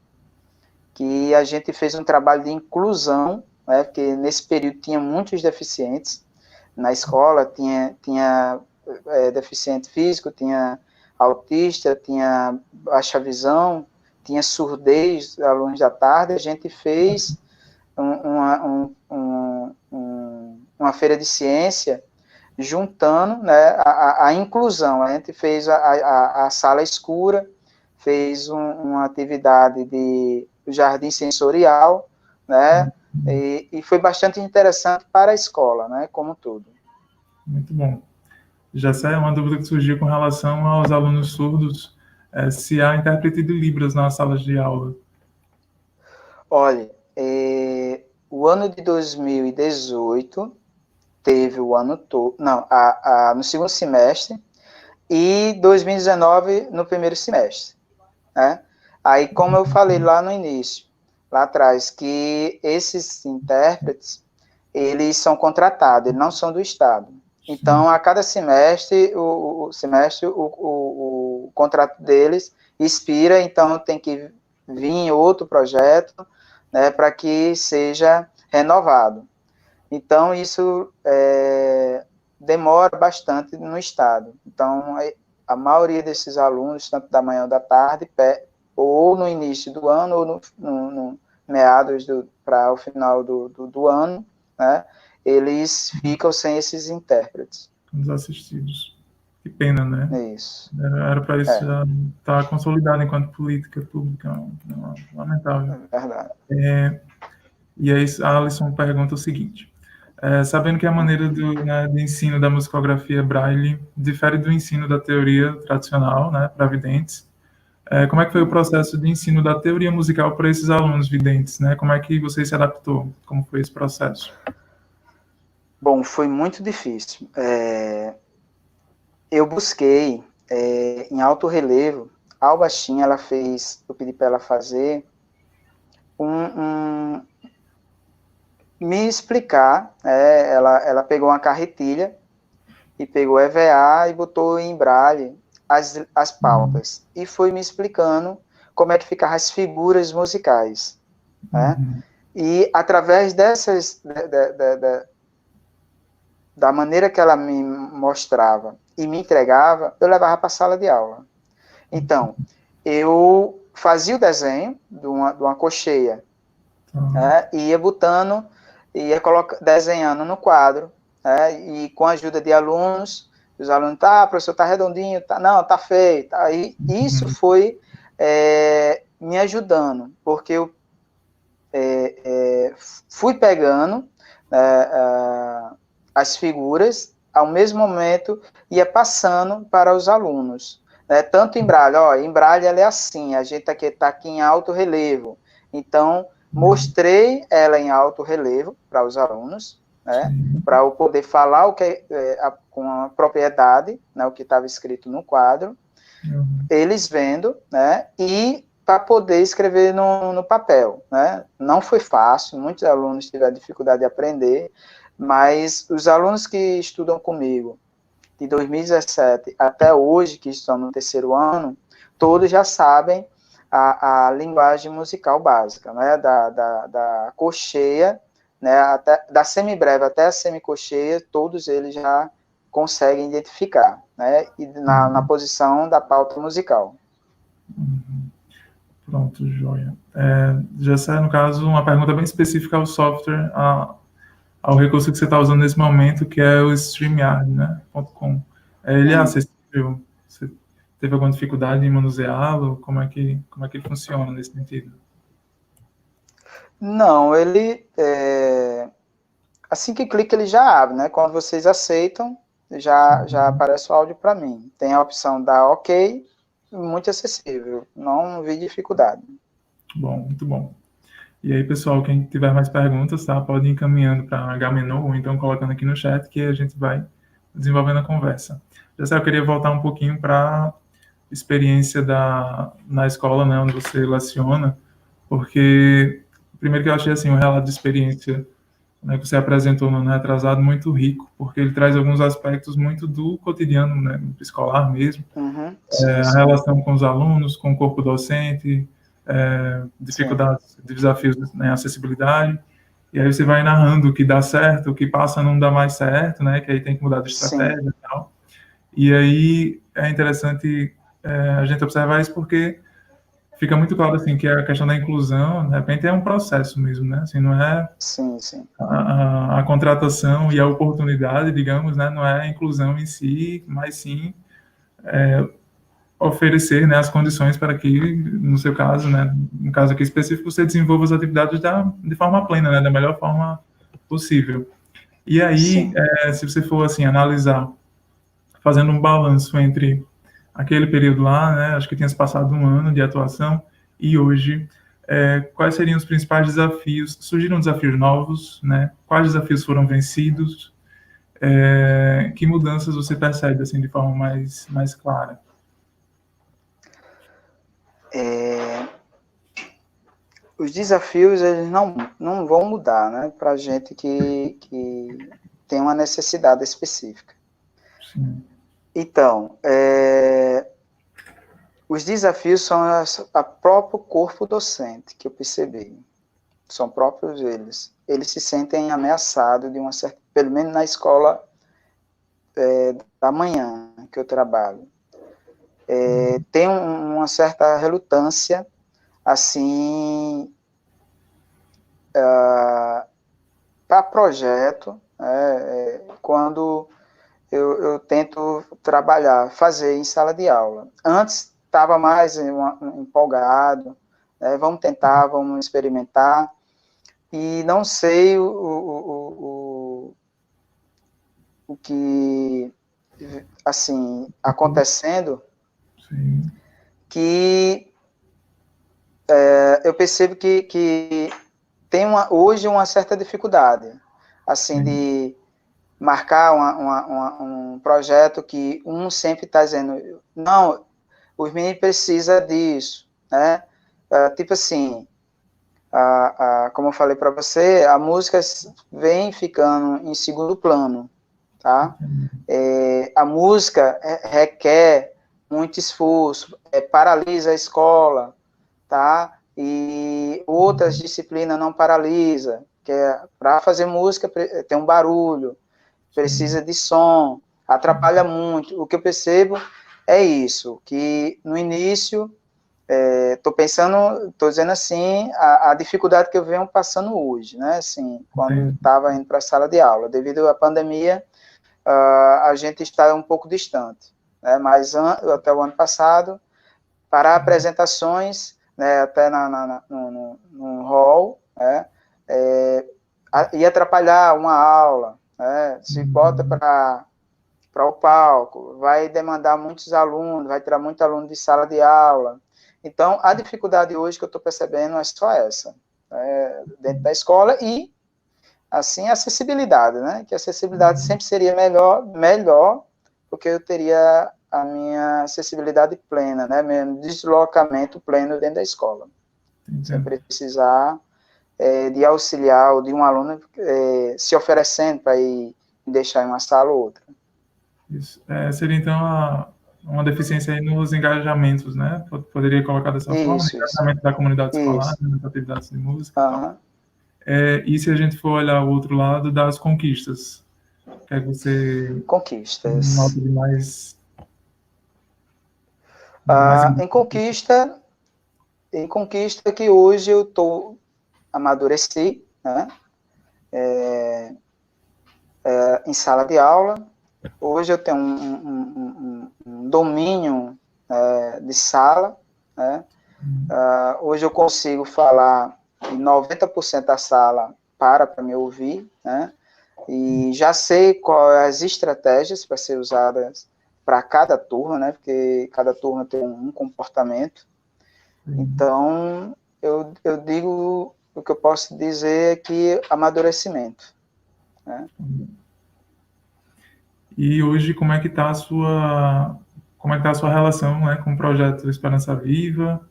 que a gente fez um trabalho de inclusão, né, porque nesse período tinha muitos deficientes na escola, tinha deficiente físico, tinha autista, tinha baixa visão, tinha surdez, alunos da tarde. A gente fez uma feira de ciência juntando, né, a inclusão. A gente fez a sala escura, fez uma atividade de jardim sensorial, né, e foi bastante interessante para a escola, né, como tudo. Muito bom. Já sei uma dúvida que surgiu com relação aos alunos surdos, se há intérprete de Libras nas salas de aula. Olha, o ano de 2018 teve o ano todo, não, no segundo semestre, e 2019 no primeiro semestre. né? Aí, como eu falei lá no início, lá atrás, que esses intérpretes, eles são contratados, eles não são do Estado. Então, a cada semestre, o contrato deles expira, então tem que vir outro projeto, né, para que seja renovado. Então, isso demora bastante no Estado. Então, a maioria desses alunos, tanto da manhã ou da tarde, ou no início do ano, ou no meados para o final do ano, né, eles ficam sem esses intérpretes. Os assistidos. Que pena, né? Isso. Era para isso já estar consolidado enquanto política pública. Lamentável. É verdade. E aí a Alisson pergunta o seguinte: sabendo que a maneira de ensino da musicografia Braille difere do ensino da teoria tradicional, né, para videntes, como é que foi o processo de ensino da teoria musical para esses alunos videntes, né? Como é que você se adaptou? Como foi esse processo? Bom, foi muito difícil. Eu busquei em alto relevo. A Albachinha, eu pedi para ela fazer me explicar. Ela pegou uma carretilha e pegou EVA e botou em braille as pautas. E foi me explicando como é que ficavam as figuras musicais. Né? E através da maneira que ela me mostrava e me entregava, eu levava para a sala de aula. Então, eu fazia o desenho de uma cocheia, né, e ia botando, desenhando no quadro, né, e com a ajuda de alunos, os alunos, professor, tá redondinho, não, tá feio, tá. E isso foi me ajudando, porque eu fui pegando as figuras, ao mesmo momento ia passando para os alunos, né? Tanto em Braille, em Braille ela é assim, a gente está aqui em alto relevo, então mostrei ela em alto relevo para os alunos, né? Para eu poder falar com a propriedade, né? O que estava escrito no quadro, eles vendo, né? E para poder escrever no papel, né? Não foi fácil, muitos alunos tiveram dificuldade de aprender, mas os alunos que estudam comigo, de 2017 até hoje, que estão no terceiro ano, todos já sabem a linguagem musical básica, né? Da cocheia, né? Da semibreve até a semicocheia, todos eles já conseguem identificar, né? E na posição da pauta musical. Pronto, joia. Já sai, no caso, uma pergunta bem específica ao software, ao recurso que você está usando nesse momento, que é o StreamYard, né? .com. Ele é acessível? Você teve alguma dificuldade em manuseá-lo? Como é que ele funciona nesse sentido? Não, ele assim que clica ele já abre, né? Quando vocês aceitam, já aparece o áudio para mim. Tem a opção da OK, muito acessível, não vi dificuldade. Bom, muito bom. E aí, pessoal, quem tiver mais perguntas, tá? Pode ir encaminhando para Agamenon ou então colocando aqui no chat que a gente vai desenvolvendo a conversa. Já eu queria voltar um pouquinho para a experiência na escola, né, onde você leciona, porque primeiro que eu achei assim um relato de experiência, né, que você apresentou no ano retrasado muito rico, porque ele traz alguns aspectos muito do cotidiano, né, escolar mesmo, a relação com os alunos, com o corpo docente, dificuldades, desafios, né, acessibilidade, e aí você vai narrando o que dá certo, o que passa a não dar mais certo, né, que aí tem que mudar de estratégia e tal. E aí é interessante a gente observar isso porque fica muito claro assim que a questão da inclusão, de repente, é um processo mesmo, né? Assim, não é a contratação e a oportunidade, digamos, né? Não é a inclusão em si, mas sim oferecer, né, as condições para que, no seu caso, né, no caso aqui específico, você desenvolva as atividades de forma plena, né, da melhor forma possível. E aí, se você for assim analisar, fazendo um balanço entre aquele período lá, né, acho que tinha se passado um ano de atuação, e hoje, quais seriam os principais desafios? Surgiram desafios novos, né? Quais desafios foram vencidos? Que mudanças você percebe assim de forma mais clara? Os desafios, eles não vão mudar, né, para a gente que tem uma necessidade específica. Sim. Então, os desafios são a próprio corpo docente, que eu percebi. São próprios eles. Eles se sentem ameaçados de uma certa, pelo menos na escola da manhã que eu trabalho. Tem uma certa relutância, assim, para projeto, quando eu tento trabalhar, fazer em sala de aula. Antes estava mais empolgado, vamos tentar, vamos experimentar, e não sei o que, assim, acontecendo, Sim. que eu percebo que tem hoje uma certa dificuldade, assim, Sim. de marcar um projeto que sempre está dizendo, não, os meninos precisam disso, né? Tipo assim, como eu falei para você, a música vem ficando em segundo plano, tá? A música requer muito esforço, paralisa a escola, tá? E outras disciplinas não paralisa, que para fazer música tem um barulho, precisa de som, atrapalha muito. O que eu percebo é isso, que no início, estou dizendo assim, a dificuldade que eu venho passando hoje, né? Assim, quando eu estava indo para a sala de aula, devido à pandemia, a gente está um pouco distante, né? Mas até o ano passado, para apresentações, né, até no hall, né, ia atrapalhar uma aula, né, se bota para o palco, vai demandar muitos alunos, vai tirar muito aluno de sala de aula. Então, a dificuldade hoje que eu estou percebendo é só essa, dentro da escola e, assim, a acessibilidade, né, que a acessibilidade sempre seria melhor, porque eu teria a minha acessibilidade plena, né, meu deslocamento pleno dentro da escola, sem precisar de auxiliar ou de um aluno se oferecendo para ir deixar em uma sala ou outra. Isso. Seria, então, uma deficiência aí nos engajamentos, né? Poderia colocar dessa forma, no engajamento da comunidade escolar, né, nas atividades de música e tal. E se a gente for olhar o outro lado das conquistas? O que é que você nota de mais em conquista que hoje eu amadureci, né? Em sala de aula. Hoje eu tenho um domínio de sala, né? Hoje eu consigo falar em 90% da sala para me ouvir, né? E já sei quais as estratégias para ser usadas para cada turma, né? Porque cada turma tem um comportamento. Então, eu digo, o que eu posso dizer é que amadurecimento, né? E hoje, como é que está a sua relação, né, com o projeto Esperança Viva?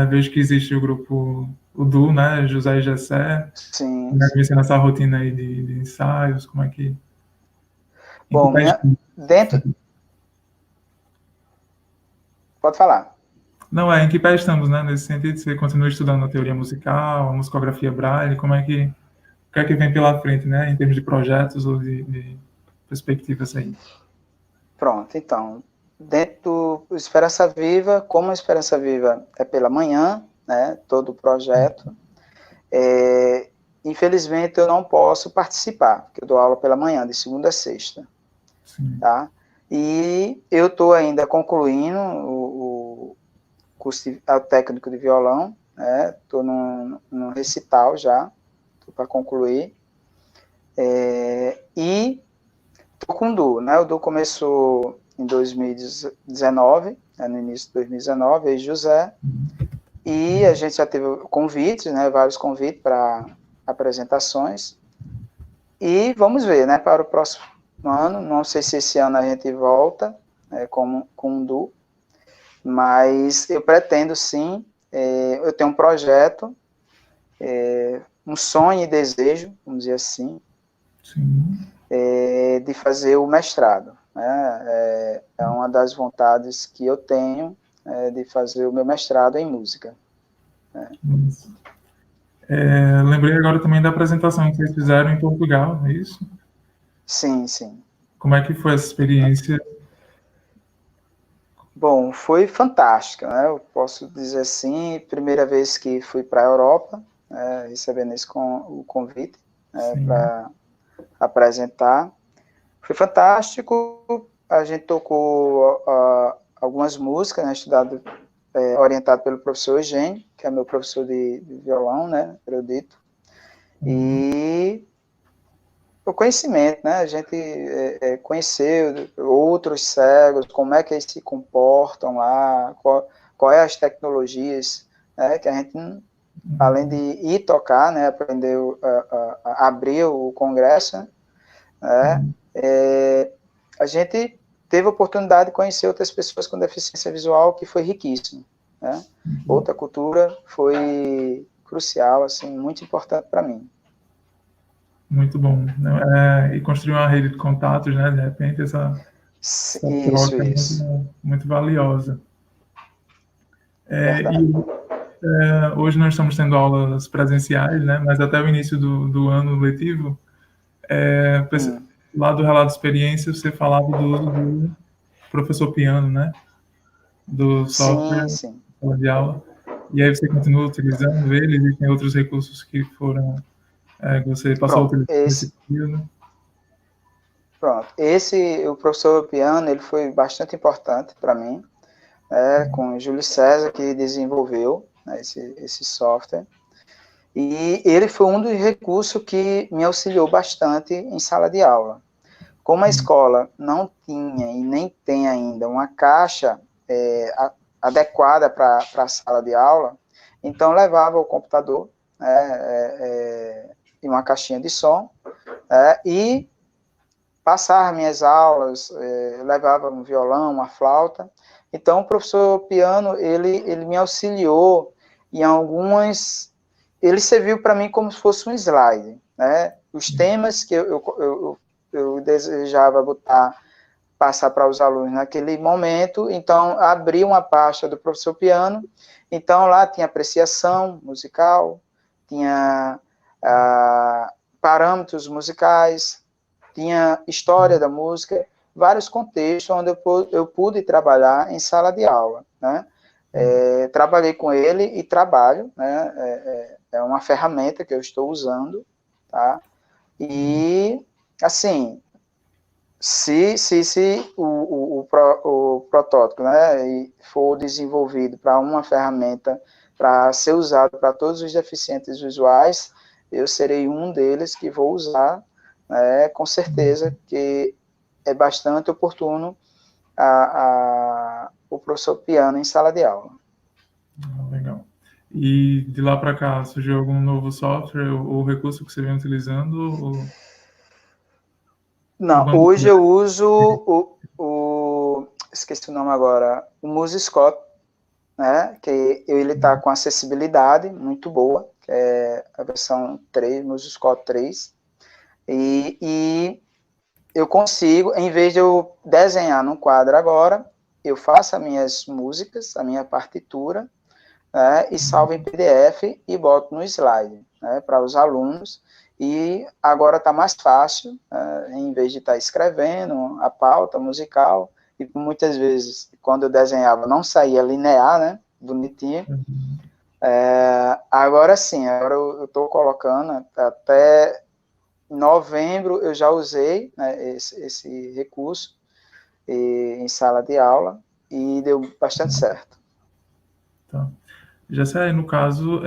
Vejo que existe o grupo, o Du, né, José e Gessé. Sim. Como é que vem nessa rotina aí de ensaios? Como é que... Bom, Pode falar. Não, em que pé estamos, né, nesse sentido? Você continua estudando a teoria musical, a musicografia Braille, o que é que vem pela frente, né, em termos de projetos ou de perspectivas aí? Pronto, então, dentro do Esperança Viva, como a Esperança Viva é pela manhã, né, todo o projeto, infelizmente eu não posso participar, porque eu dou aula pela manhã, de segunda a sexta. Sim. Tá? E eu estou ainda concluindo o curso técnico de violão, né, estou no recital já, estou para concluir, e estou com o Du, né, o Du começou em 2019, no início de 2019, eu e José, e a gente já teve convites, né, vários convites para apresentações, e vamos ver, né, para o próximo ano, não sei se esse ano a gente volta com o Du, Mas eu pretendo sim, eu tenho um projeto, um sonho e desejo, vamos dizer assim, de fazer o mestrado. Né? É uma das vontades que eu tenho, de fazer o meu mestrado em música. Né? Lembrei agora também da apresentação que vocês fizeram em Portugal, é isso? Sim, sim. Como é que foi essa experiência? Bom, foi fantástica, né? Eu posso dizer assim, primeira vez que fui para a Europa, recebendo o convite para apresentar. Foi fantástico, a gente tocou algumas músicas, né, orientado pelo professor Eugênio, que é meu professor de violão, né, erudito, e o conhecimento, né, a gente conheceu outros cegos, como é que eles se comportam lá, qual é as tecnologias, né, que a gente, além de ir tocar, né, aprendeu a abrir o congresso, né, a gente teve a oportunidade de conhecer outras pessoas com deficiência visual, que foi riquíssimo, né? Outra cultura foi crucial, assim, muito importante para mim. Muito bom. E construir uma rede de contatos, né? De repente, essa troca é muito valiosa. Hoje nós estamos tendo aulas presenciais, né? Mas até o início do ano letivo, lá do relato de experiência, você falava do uso do professor piano, né? Do software de aula. E aí você continua utilizando ele? Existem outros recursos que foram que você passou a utilizar nesse período? Pronto. O professor piano, ele foi bastante importante para mim, com o Júlio César, que desenvolveu, né, esse software. E ele foi um dos recursos que me auxiliou bastante em sala de aula. Como a escola não tinha e nem tem ainda uma caixa adequada para a sala de aula, então levava o computador em uma caixinha de som e passava minhas aulas, levava um violão, uma flauta. Então o professor piano, ele me auxiliou em algumas... Ele serviu para mim como se fosse um slide, né? Os temas que eu desejava passar para os alunos naquele momento, então abri uma pasta do professor piano, então lá tinha apreciação musical, tinha parâmetros musicais, tinha história da música, vários contextos onde eu pude trabalhar em sala de aula, né? Trabalhei com ele e trabalho, né? É uma ferramenta que eu estou usando, tá? E, assim, se o protótipo, né, for desenvolvido para uma ferramenta para ser usado para todos os deficientes visuais, eu serei um deles que vou usar, né, com certeza, que é bastante oportuno o professor piano em sala de aula. Legal. E de lá para cá, surgiu algum novo software ou recurso que você vem utilizando? Não, hoje eu uso esqueci o nome agora, o Musicot, né, que ele está com acessibilidade muito boa, que é a versão 3, Musicot 3, e eu consigo, em vez de eu desenhar num quadro agora, eu faço as minhas músicas, a minha partitura, né, e salvo em PDF e boto no slide, né, para os alunos, e agora está mais fácil, em vez de estar escrevendo a pauta musical, e muitas vezes, quando eu desenhava, não saía linear, né, bonitinho. Agora sim, agora eu estou colocando, até novembro eu já usei, né, esse recurso em sala de aula, e deu bastante certo. Tá. Já sei, no caso,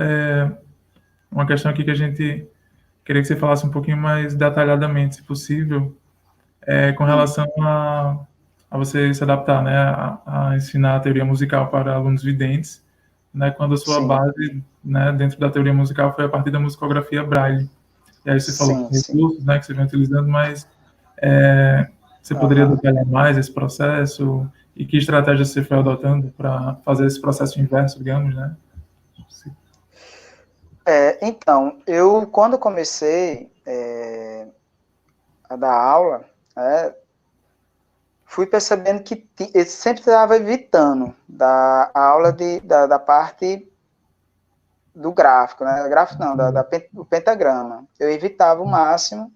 uma questão aqui que a gente queria que você falasse um pouquinho mais detalhadamente, se possível, com relação a você se adaptar, né, a ensinar a teoria musical para alunos videntes, né, quando a sua base, né, dentro da teoria musical foi a partir da musicografia Braille. E aí você falou de recursos, né, que você vem utilizando, mas Você poderia detalhar mais esse processo e que estratégia você foi adotando para fazer esse processo inverso, digamos, né? Então, eu, quando comecei a dar aula, fui percebendo que eu sempre estava evitando da aula da parte do gráfico, né? Gráfico não, do pentagrama. Eu evitava o máximo,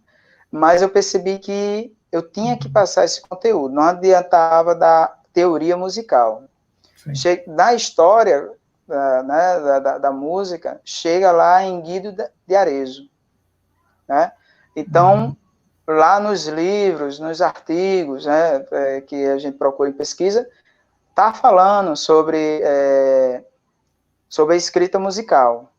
mas eu percebi que eu tinha que passar esse conteúdo, não adiantava da teoria musical. Na história da música, chega lá em Guido de Arezzo, né? Então, lá nos livros, nos artigos, né, que a gente procura em pesquisa, está falando sobre a escrita musical,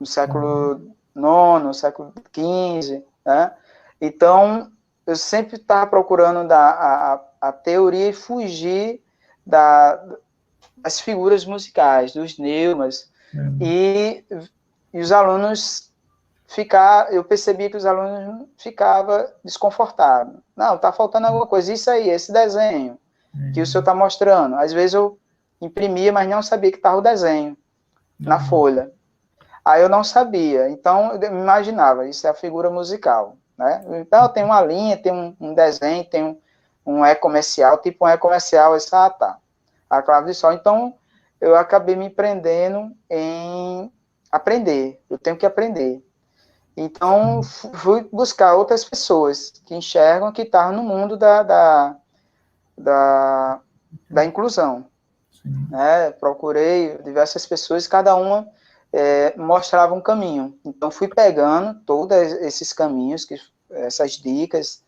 no século IX, século XV, né? Então, eu sempre estava procurando a teoria e fugir das figuras musicais, dos neumas, e os alunos eu percebi que os alunos ficavam desconfortáveis. Não, está faltando alguma coisa, isso aí, esse desenho que o senhor está mostrando. Às vezes eu imprimia, mas não sabia que estava o desenho na folha. Aí eu não sabia, então eu imaginava, isso é a figura musical, né? Então tem uma linha, tem um desenho, tem um E comercial, tipo um E comercial, isso, tá, a clave de sol. Então eu acabei me prendendo em aprender, eu tenho que aprender. Então fui buscar outras pessoas que enxergam, que estavam no mundo da inclusão, né? Procurei diversas pessoas, cada uma mostrava um caminho. Então, fui pegando todos esses caminhos, essas dicas,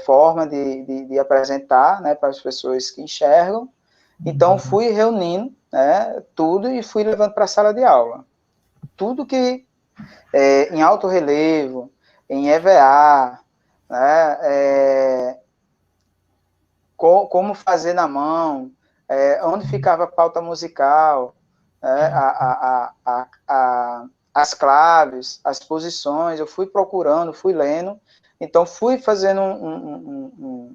forma de apresentar, né, para as pessoas que enxergam. Então, fui reunindo, né, tudo e fui levando para a sala de aula. Tudo que em alto relevo, em EVA, né, como fazer na mão, onde ficava a pauta musical, as claves, as posições, eu fui procurando, fui lendo, então fui fazendo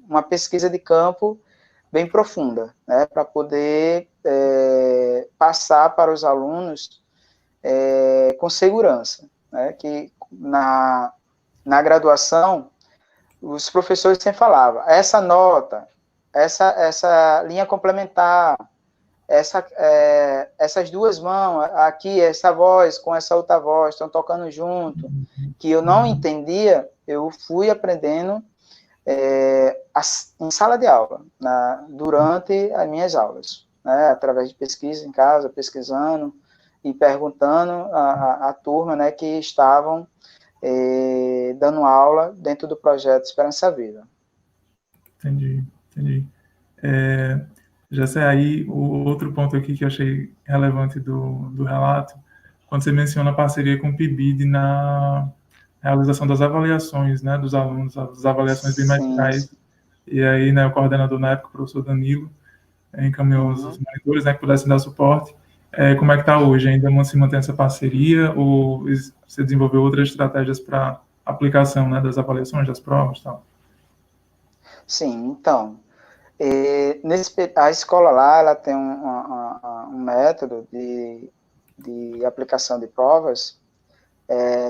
uma pesquisa de campo bem profunda, né, para poder passar para os alunos com segurança, né, que na graduação, os professores sempre falavam, essa nota, essa linha complementar, essas duas mãos, aqui, essa voz com essa outra voz, estão tocando junto, que eu não entendia, eu fui aprendendo em sala de aula, durante as minhas aulas, né, através de pesquisa em casa, pesquisando e perguntando a turma, né, que estavam dando aula dentro do projeto Esperança Viva. Entendi. Já sei aí o outro ponto aqui que eu achei relevante do relato, quando você menciona a parceria com o PIBID na realização das avaliações, né, dos alunos, as avaliações bimestrais, e aí, né, o coordenador na época, o professor Danilo, encaminhou os monitores, né, que pudessem dar suporte. Como é que está hoje? Ainda se mantém essa parceria ou você desenvolveu outras estratégias para aplicação, né, das avaliações, das provas e tal? Sim, então, a escola lá, ela tem um método de aplicação de provas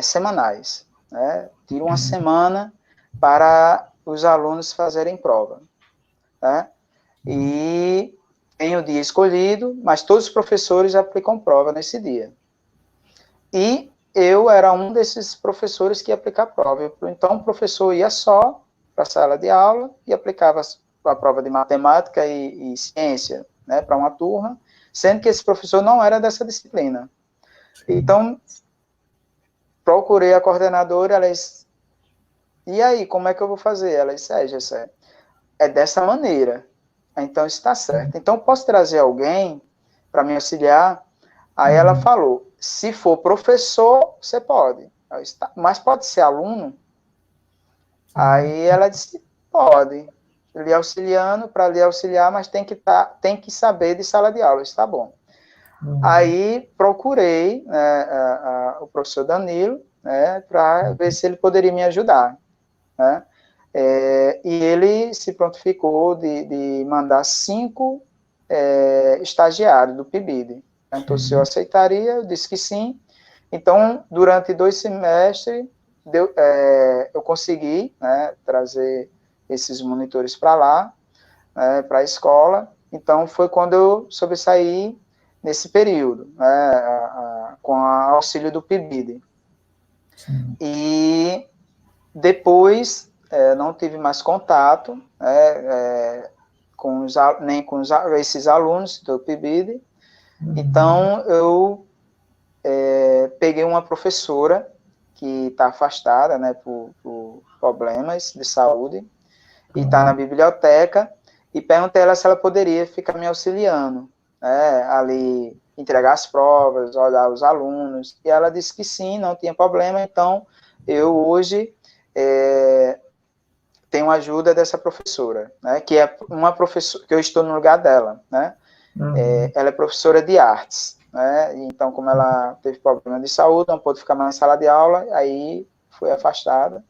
semanais, né? Tira uma semana para os alunos fazerem prova, né? E tem o dia escolhido, mas todos os professores aplicam prova nesse dia. E eu era um desses professores que ia aplicar prova. Então, o professor ia só para a sala de aula e aplicava a prova de matemática e ciência, né, para uma turma, sendo que esse professor não era dessa disciplina. Então, procurei a coordenadora, ela disse, e aí, como é que eu vou fazer? Ela disse, Gessé, é dessa maneira. Então, está certo. Então, posso trazer alguém para me auxiliar? Aí ela falou, se for professor, você pode. Disse, tá, mas pode ser aluno? Aí ela disse, pode. Lhe auxiliando, para lhe auxiliar, mas tem que saber de sala de aula. Isso tá bom. Aí procurei o professor Danilo, né, para ver se ele poderia me ajudar, né? E ele se prontificou de mandar 5 estagiários do PIBID. Perguntou se eu aceitaria, eu disse que sim. Então, durante 2 semestres, eu consegui, né, trazer esses monitores para lá, para a escola. Então, foi quando eu sobressaí nesse período, né, com o auxílio do PIBID. Sim. E depois, não tive mais contato, nem com esses alunos do PIBID. Então, eu peguei uma professora que está afastada, né, por problemas de saúde, e está na biblioteca, e perguntei a ela se ela poderia ficar me auxiliando, né, ali, entregar as provas, olhar os alunos, e ela disse que sim, não tinha problema. Então, eu hoje tenho a ajuda dessa professora, né, que é uma professora, que eu estou no lugar dela, né, ela é professora de artes, né, então, como ela teve problema de saúde, não pôde ficar mais na sala de aula, aí foi afastada,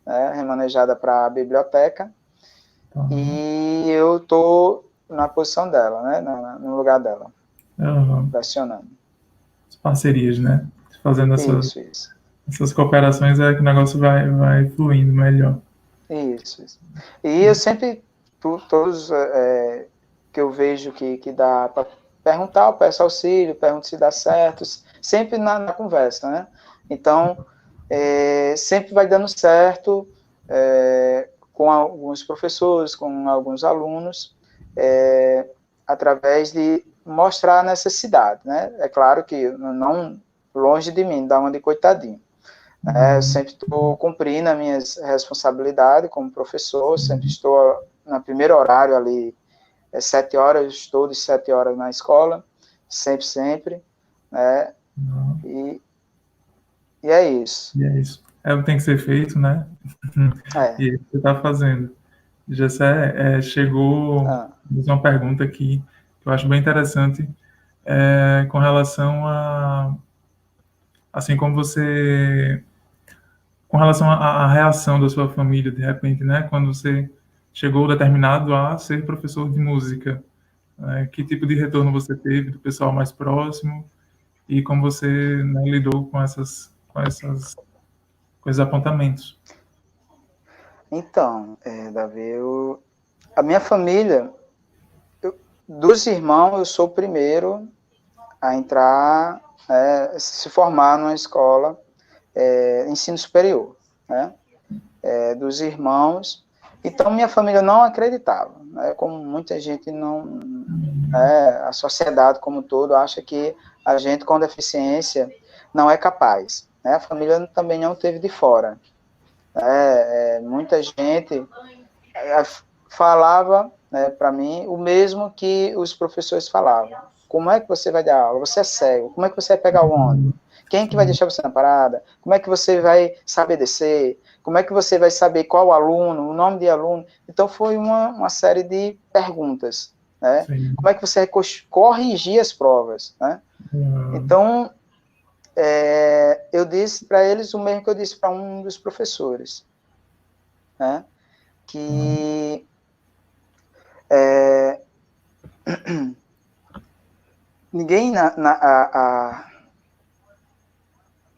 né, remanejada para a biblioteca, e eu estou na posição dela, né, no lugar dela, pressionando. As parcerias, né? Fazendo Isso. essas cooperações é que o negócio vai fluindo melhor. Isso. E eu sempre, todos que eu vejo que dá para perguntar, eu peço auxílio, pergunto se dá certo, sempre na conversa, né? Então, sempre vai dando certo, com alguns professores, com alguns alunos, através de mostrar a necessidade, né? É claro que não longe de mim, dá uma de coitadinho. Eu sempre estou cumprindo as minhas responsabilidades como professor, sempre estou no primeiro horário ali, 7 horas, estou de 7 horas na escola, sempre, né? E é isso. E é isso. É o que tem que ser feito, né? E você está fazendo. Gessé, chegou uma pergunta aqui que eu acho bem interessante, com relação a, assim como você, com relação à reação da sua família, de repente, né? Quando você chegou determinado a ser professor de música, que tipo de retorno você teve do pessoal mais próximo e como você, né, lidou com esses apontamentos? Então, Davi, a minha família, dos irmãos, eu sou o primeiro a entrar, se formar numa escola, ensino superior, né? Dos irmãos. Então, minha família não acreditava, né? Como muita gente não, a sociedade como um todo acha que a gente com deficiência não é capaz, né? A família também não teve de fora. Muita gente falava, né, para mim o mesmo que os professores falavam. Como é que você vai dar aula? Você é cego. Como é que você vai pegar o ônibus? Quem que vai deixar você na parada? Como é que você vai saber descer? Como é que você vai saber qual aluno, o nome de aluno? Então, foi uma série de perguntas, né? Como é que você vai corrigir as provas, né? Então, eu disse para eles o mesmo que eu disse para um dos professores, né? Que ninguém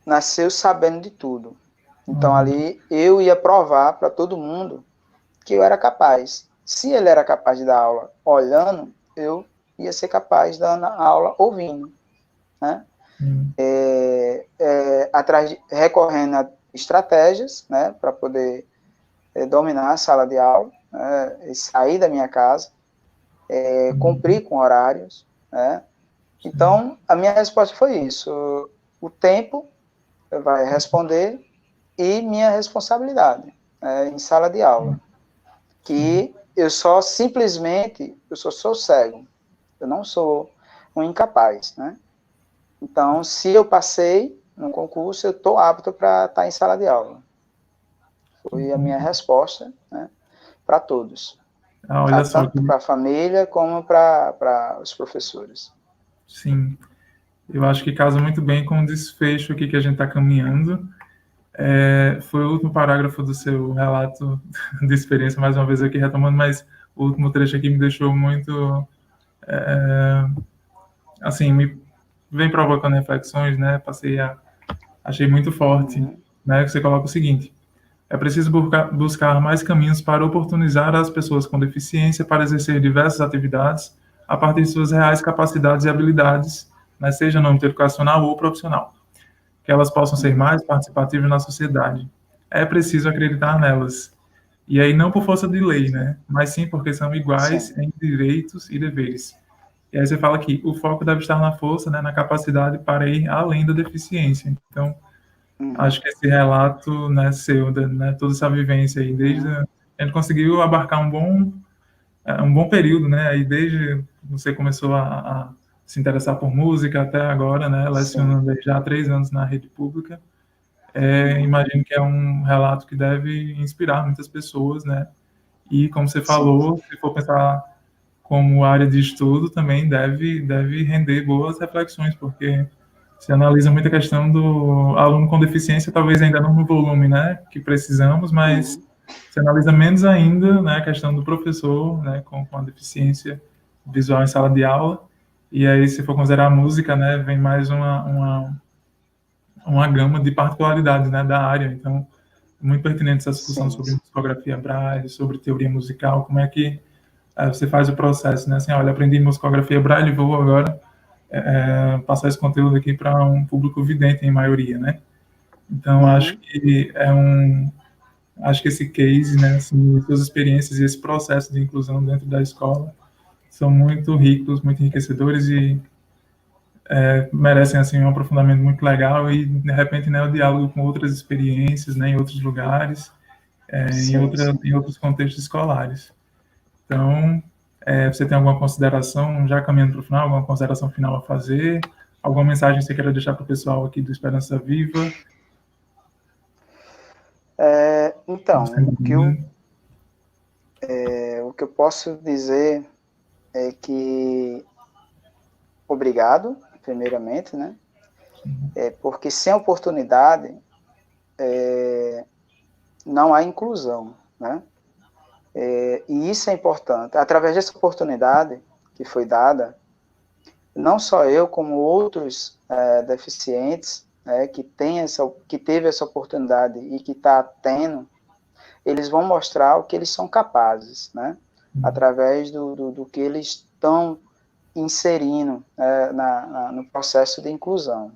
nasceu sabendo de tudo. Então, ali, eu ia provar para todo mundo que eu era capaz. Se ele era capaz de dar aula olhando, eu ia ser capaz de dar aula ouvindo, né? Recorrendo a estratégias, né, para poder dominar a sala de aula, né, sair da minha casa, cumprir com horários, né? Então, a minha resposta foi isso. O tempo vai responder e minha responsabilidade em sala de aula. Que eu sou cego. Eu não sou um incapaz, né? Então, se eu passei no concurso, eu estou apto para estar em sala de aula. Foi a minha resposta, né, para todos. Olha só, tanto para a família como para os professores. Sim, eu acho que casa muito bem com o desfecho aqui que a gente está caminhando. Foi o último parágrafo do seu relato de experiência, mais uma vez aqui retomando, mas o último trecho aqui me deixou muito, assim, me vem provocando reflexões, né? Achei muito forte, né? Que você coloca o seguinte: é preciso buscar mais caminhos para oportunizar as pessoas com deficiência para exercer diversas atividades a partir de suas reais capacidades e habilidades, né? Seja no âmbito educacional ou profissional, que elas possam ser mais participativas na sociedade. É preciso acreditar nelas. E aí não por força de lei, né? Mas sim porque são iguais em direitos e deveres. E aí você fala que o foco deve estar na força, né, na capacidade para ir além da deficiência. Então, acho que esse relato, né, seu, né, toda essa vivência aí, a gente conseguiu abarcar um bom período, né? Aí desde você começou a se interessar por música até agora, né? Lecionando já há 3 anos na rede pública. Imagino que é um relato que deve inspirar muitas pessoas, né? E como você falou, se for pensar como área de estudo, também deve render boas reflexões, porque se analisa muito a questão do aluno com deficiência, talvez ainda não no volume, né, que precisamos, mas se analisa menos ainda, né, a questão do professor, né, com a deficiência visual em sala de aula. E aí, se for considerar a música, né, vem mais uma gama de particularidades, né, da área. Então, muito pertinente essa discussão sobre musicografia Braille, sobre teoria musical, como é que você faz o processo, né, assim, olha, aprendi musicografia Braille, vou agora passar esse conteúdo aqui para um público vidente em maioria, né? Então, acho que esse case, né, assim, suas experiências e esse processo de inclusão dentro da escola são muito ricos, muito enriquecedores e merecem, assim, um aprofundamento muito legal e, de repente, né, o diálogo com outras experiências, né, em outros lugares, em outros contextos escolares. Então, você tem alguma consideração, já caminhando para o final, alguma consideração final a fazer? Alguma mensagem que você queira deixar para o pessoal aqui do Esperança Viva? Então, o que eu posso dizer é que obrigado, primeiramente, né? Porque sem oportunidade não há inclusão, né? E isso é importante. Através dessa oportunidade que foi dada, não só eu, como outros deficientes que teve essa oportunidade e que está tendo, eles vão mostrar o que eles são capazes, né? Através do que eles estão inserindo no processo de inclusão.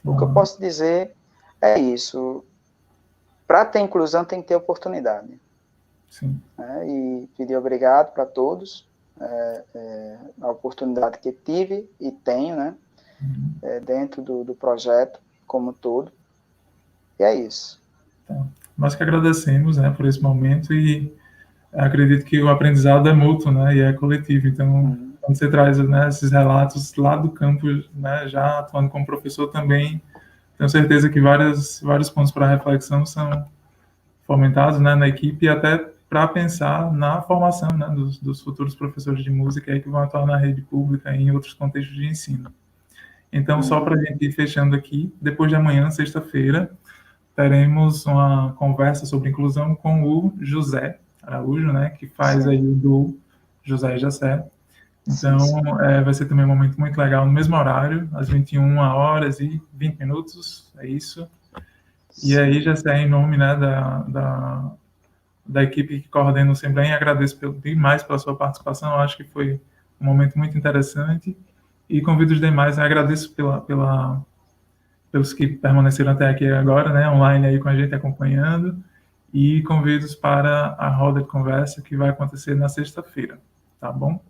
O que eu posso dizer é isso. Para ter inclusão, tem que ter oportunidade. Sim. E pedir obrigado para todos, a oportunidade que tive e tenho, né? Dentro do projeto como um todo. E é isso. Então, nós que agradecemos, né, por esse momento e acredito que o aprendizado é mútuo, né, e é coletivo. Então, quando você traz, né, esses relatos lá do campo, né, já atuando como professor também, tenho certeza que vários pontos para reflexão são fomentados, né, na equipe e até para pensar na formação, né, dos futuros professores de música aí que vão atuar na rede pública e em outros contextos de ensino. Então, só para a gente ir fechando aqui, depois de amanhã, sexta-feira, teremos uma conversa sobre inclusão com o José Araújo, né, que faz aí o do José e Jacé. Então, vai ser também um momento muito legal, no mesmo horário, às 21h20, é isso. E aí, Jacé, em nome, né, da equipe que coordena o Sembrem, agradeço demais pela sua participação, eu acho que foi um momento muito interessante, e convido os demais, agradeço pelos que permaneceram até aqui agora, né, online aí com a gente acompanhando, e convido-os para a roda de conversa que vai acontecer na sexta-feira, tá bom?